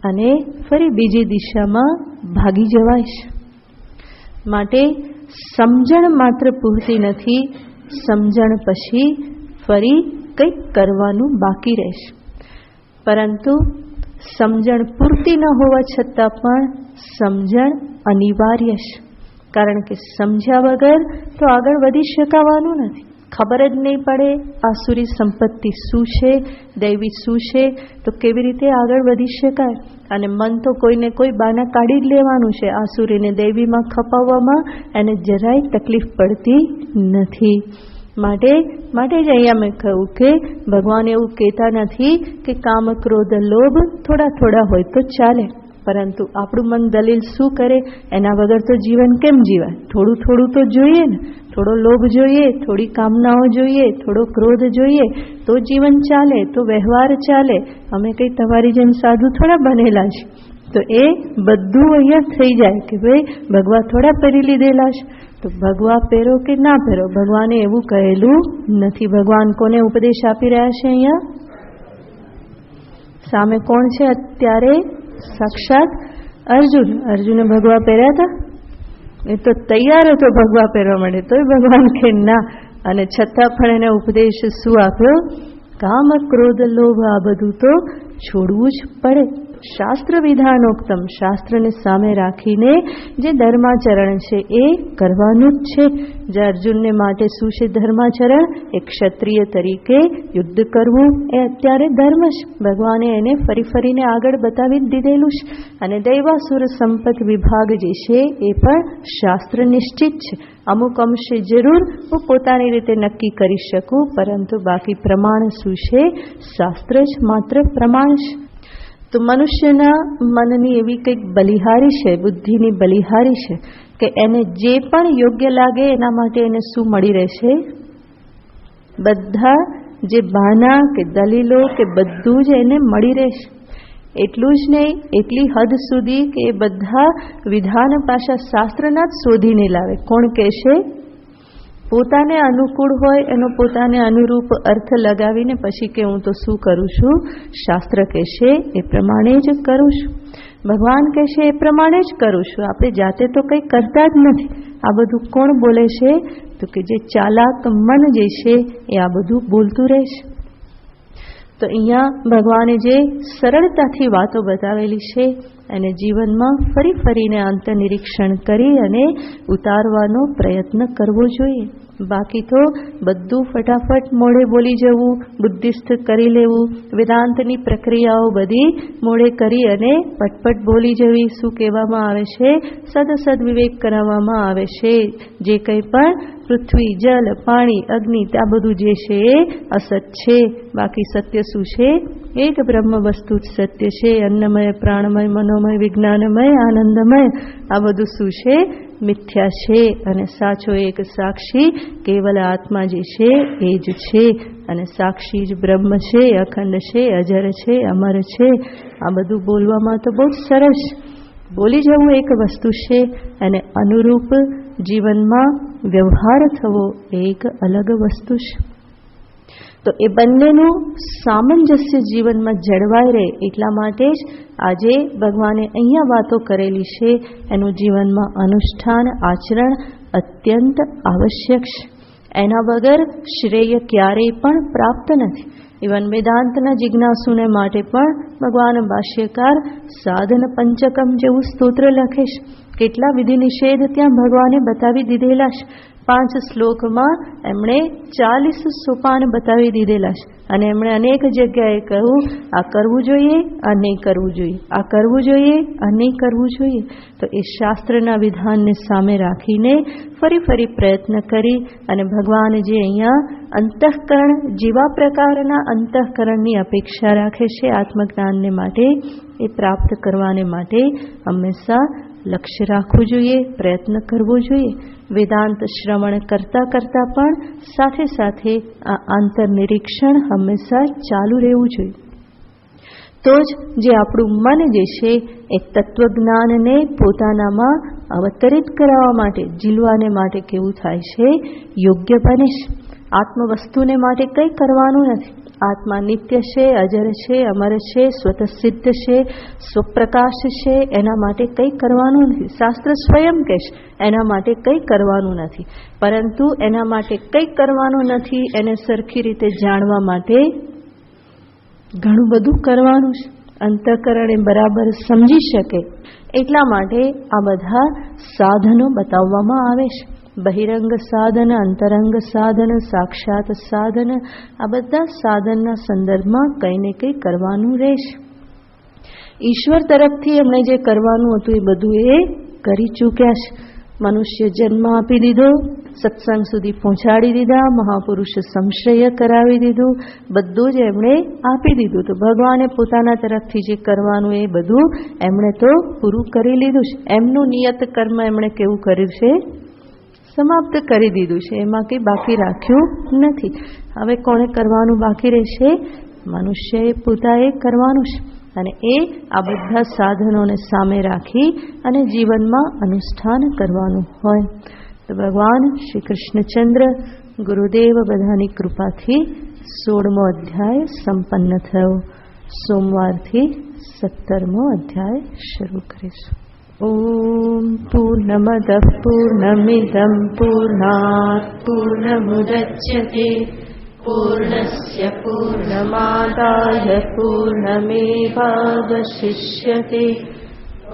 અને ફરી બીજી દિશામાં ભાગી જવાય છે. માટે સમજણ માત્ર પૂરતી નથી, સમજણ પછી ફરી કંઈક કરવાનું બાકી રહેશે. પરંતુ સમજણ પૂરતી ન હોવા છતાં પણ સમજણ અનિવાર્ય છે, કારણ કે સમજ્યા વગર તો આગળ વધી શકાવાનું નથી. ખબર જ નહીં પડે આસુરી સંપત્તિ શું છે, દૈવી શું છે, તો કેવી રીતે આગળ વધી શકાય. અને મન તો કોઈને કોઈ બાના કાઢી જ લેવાનું છે. આસુરીને દૈવીમાં ખપાવવામાં એને જરાય તકલીફ પડતી નથી. માટે જ અહીંયા મેં કહ્યું કે ભગવાન એવું કહેતા નથી કે કામ, ક્રોધ, લોભ થોડા હોય તો ચાલે, પરંતુ આપણું મન દલીલ શું કરે, એના વગર તો જીવન કેમ જીવાય? થોડું તો જોઈએ ને. થોડો લોભ જોઈએ, થોડી કામનાઓ જોઈએ, થોડો ક્રોધ જોઈએ, તો જીવન ચાલે, તો વ્યવહાર ચાલે. અમે કંઈ તમારી જેમ સાધુ થોડા બનેલા છે. તો એ બધું અહીંયા થઈ જાય કે ભાઈ ભગવા થોડા પહેરી લીધેલા છે, તો ભગવા પહેરો કે ના પહેરો, ભગવાને એવું કહેલું નથી. ભગવાન કોને ઉપદેશ આપી રહ્યા છે? અહીંયા સામે કોણ છે અત્યારે? સાક્ષાત અર્જુન. અર્જુને ભગવા પહેર્યા હતા? એ તો તૈયાર હતો ભગવા પહેરવા માટે, તોય ભગવાન કે ના. અને છતાં પણ એને ઉપદેશ શું આપ્યો? કામ, ક્રોધ, લોભ આ બધું તો છોડવું જ પડે. શાસ્ત્ર વિધાનોક્તમ, શાસ્ત્રને સામે રાખીને જે ધર્માચરણ છે એ કરવાનું જ છે. જે અર્જુનને માટે શું છે ધર્માચરણ? એક ક્ષત્રિય તરીકે યુદ્ધ કરવું એ અત્યારે ધર્મ છે. ભગવાને એને ફરીને આગળ બતાવી દીધેલું છે. અને દૈવાસુર સંપત વિભાગ જે છે એ પણ શાસ્ત્ર નિશ્ચિત છે. અમુક અંશે જરૂર હું પોતાની રીતે નક્કી કરી શકું, પરંતુ બાકી પ્રમાણ શું છે? શાસ્ત્ર જ માત્ર પ્રમાણ છે. તો મનુષ્યના મનની એવી કંઈક બલિહારી છે, બુદ્ધિની બલિહારી છે કે એને જે પણ યોગ્ય લાગે એના માટે એને શું મળી રહેશે? બધા જે બહાના કે દલીલો કે બધું જ એને મળી રહેશે. એટલું જ નહીં, એટલી હદ સુધી કે એ બધા વિધાન પાછા શાસ્ત્રના જ શોધીને લાવે. કોણ કહેશે? પોતાને અનુકૂળ હોય એનો પોતાને અનુરૂપ અર્થ લગાવીને પછી કે હું તો શું કરું છું? શાસ્ત્ર કહેશે એ પ્રમાણે જ કરું છું, ભગવાન કહેશે એ પ્રમાણે જ કરું છું. આપણે જાતે તો કંઈ કરતા જ નથી. આ બધું કોણ બોલે છે? તો કે જે ચાલાક મન જે છે એ આ બધું બોલતું રહેશે. તો અહીંયા ભગવાને જે સરળતાથી વાતો બતાવેલી છે અને જીવનમાં ફરી ફરીને અંતર્નિરીક્ષણ કરી અને ઉતારવાનો પ્રયત્ન કરવો જોઈએ. બાકી તો બધું ફટાફટ મોઢે બોલી જવું, બુદ્ધિસ્થ કરી લેવું, વેદાંતની પ્રક્રિયાઓ બધી મોઢે કરી અને પટપટ બોલી જવી. શું કહેવામાં આવે છે? સદ વિવેક કરાવવામાં આવે છે. જે કંઈ પણ પૃથ્વી, જલ, પાણી, અગ્નિ આ બધું જે છે એ અસત છે. બાકી સત્ય શું છે? એક બ્રહ્મ વસ્તુ જ સત્ય છે. અન્નમય, પ્રાણમય, મનોમય, વિજ્ઞાનમય, આનંદમય આ બધું શું છે? મિથ્યા છે. અને સાચો એક સાક્ષી કેવલ આત્મા જે છે એ જ છે. અને સાક્ષી જ બ્રહ્મ છે, અખંડ છે, અજર છે, અમર છે. આ બધું બોલવામાં તો બહુ સરસ બોલી જવું એક વસ્તુ છે, અને અનુરૂપ જીવનમાં વ્યવહાર થવો એક અલગ વસ્તુ છે. તો એ બંનેનું સામંજસ્ય જીવનમાં જળવાઈ રહે એટલા માટે જ આજે ભગવાને અહીંયા વાતો કરેલી છે એનું જીવનમાં અનુષ્ઠાન, આચરણ અત્યંત આવશ્યક છે. એના વગર શ્રેય ક્યારેય પણ પ્રાપ્ત નથી. ઇવન વેદાંતના જિજ્ઞાસુને માટે પણ ભગવાન ભાષ્યકાર સાધન પંચકમ જેવું સ્તોત્ર લખે છે. કેટલા વિધિ નિષેધ ત્યાં ભગવાને બતાવી દીધેલા છે. 5 શ્લોકમાં એમણે 40 સોપાન બતાવી દીધેલા છે. અને એમણે અનેક જગ્યાએ કહ્યું આ કરવું જોઈએ, આ નહીં કરવું જોઈએ, આ કરવું જોઈએ, આ નહીં કરવું જોઈએ. તો એ શાસ્ત્રના વિધાનને સામે રાખીને ફરી પ્રયત્ન કરી અને ભગવાન જે અહીંયા અંતઃકરણ જેવા પ્રકારના અંતઃકરણની અપેક્ષા રાખે છે આત્મજ્ઞાનને માટે, એ પ્રાપ્ત કરવાને માટે હંમેશા લક્ષ્ય રાખવું જોઈએ, પ્રયત્ન કરવો જોઈએ. વેદાંત શ્રવણ કરતાં પણ સાથે સાથે આ આંતરનિરીક્ષણ હંમેશા ચાલુ રહેવું જોઈએ. તો જ જે આપણું મન જે છે એ તત્વજ્ઞાનને પોતાનામાં અવતરિત કરાવવા માટે, જીલવાને માટે કેવું થાય છે? યોગ્ય બને છે. આત્મવસ્તુને માટે કંઈ કરવાનું નથી. આત્મા નિત્ય છે, અજર છે, અમર છે, સ્વતઃસિદ્ધ છે, સ્વપ્રકાશ છે. એના માટે કંઈ કરવાનું નથી. શાસ્ત્ર સ્વયં કહે છે એના માટે કંઈ કરવાનું નથી. પરંતુ એના માટે કંઈ કરવાનું નથી એને સરખી રીતે જાણવા માટે ઘણું બધું કરવાનું છે. અંતઃકરણ એ બરાબર સમજી શકે એટલા માટે આ બધા સાધનો બતાવવામાં આવે છે. બહિરંગ સાધન, અંતરંગ સાધન, સાક્ષાત સાધન, આ બધા સાધનના સંદર્ભમાં કંઈ ને કંઈ કરવાનું રહેશે. ઈશ્વર તરફથી એમણે જે કરવાનું હતું એ બધું એ કરી ચૂક્યા છે. મનુષ્ય જન્મ આપી દીધો, સત્સંગ સુધી પહોંચાડી દીધા, મહાપુરુષ સંશ્રય કરાવી દીધું, બધું જ એમણે આપી દીધું. તો ભગવાને પોતાના તરફથી જે કરવાનું એ બધું એમણે તો પૂરું કરી લીધું છે. એમનું નિયત કર્મ એમણે કેવું કર્યું છે? સમાપ્ત કરી દીધું છે. એમાં કંઈ બાકી રાખ્યું નથી. હવે કોણે કરવાનું બાકી રહેશે? મનુષ્યએ પોતાએ કરવાનું છે. અને એ આ બધા સાધનોને સામે રાખી અને જીવનમાં અનુષ્ઠાન કરવાનું હોય. તો ભગવાન શ્રી કૃષ્ણચંદ્ર ગુરુદેવ બધાની કૃપાથી 16મો અધ્યાય સંપન્ન થયો. સોમવારથી 17મો અધ્યાય શરૂ કરીશું. ઓમ પૂર્ણમદ પૂર્ણમિદં પૂર્ણાત પૂર્ણમુદચ્યતે પૂર્ણસ્ય પૂર્ણમાદાય પૂર્ણમેવાવશિષ્યતે.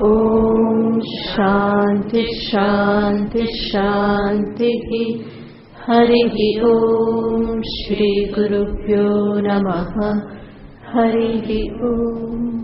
ઓમ શાંતિ શાંતિ શાંતિ. હરિ ઓમ શ્રી ગુરુભ્યો નમઃ. હરિ ઓમ.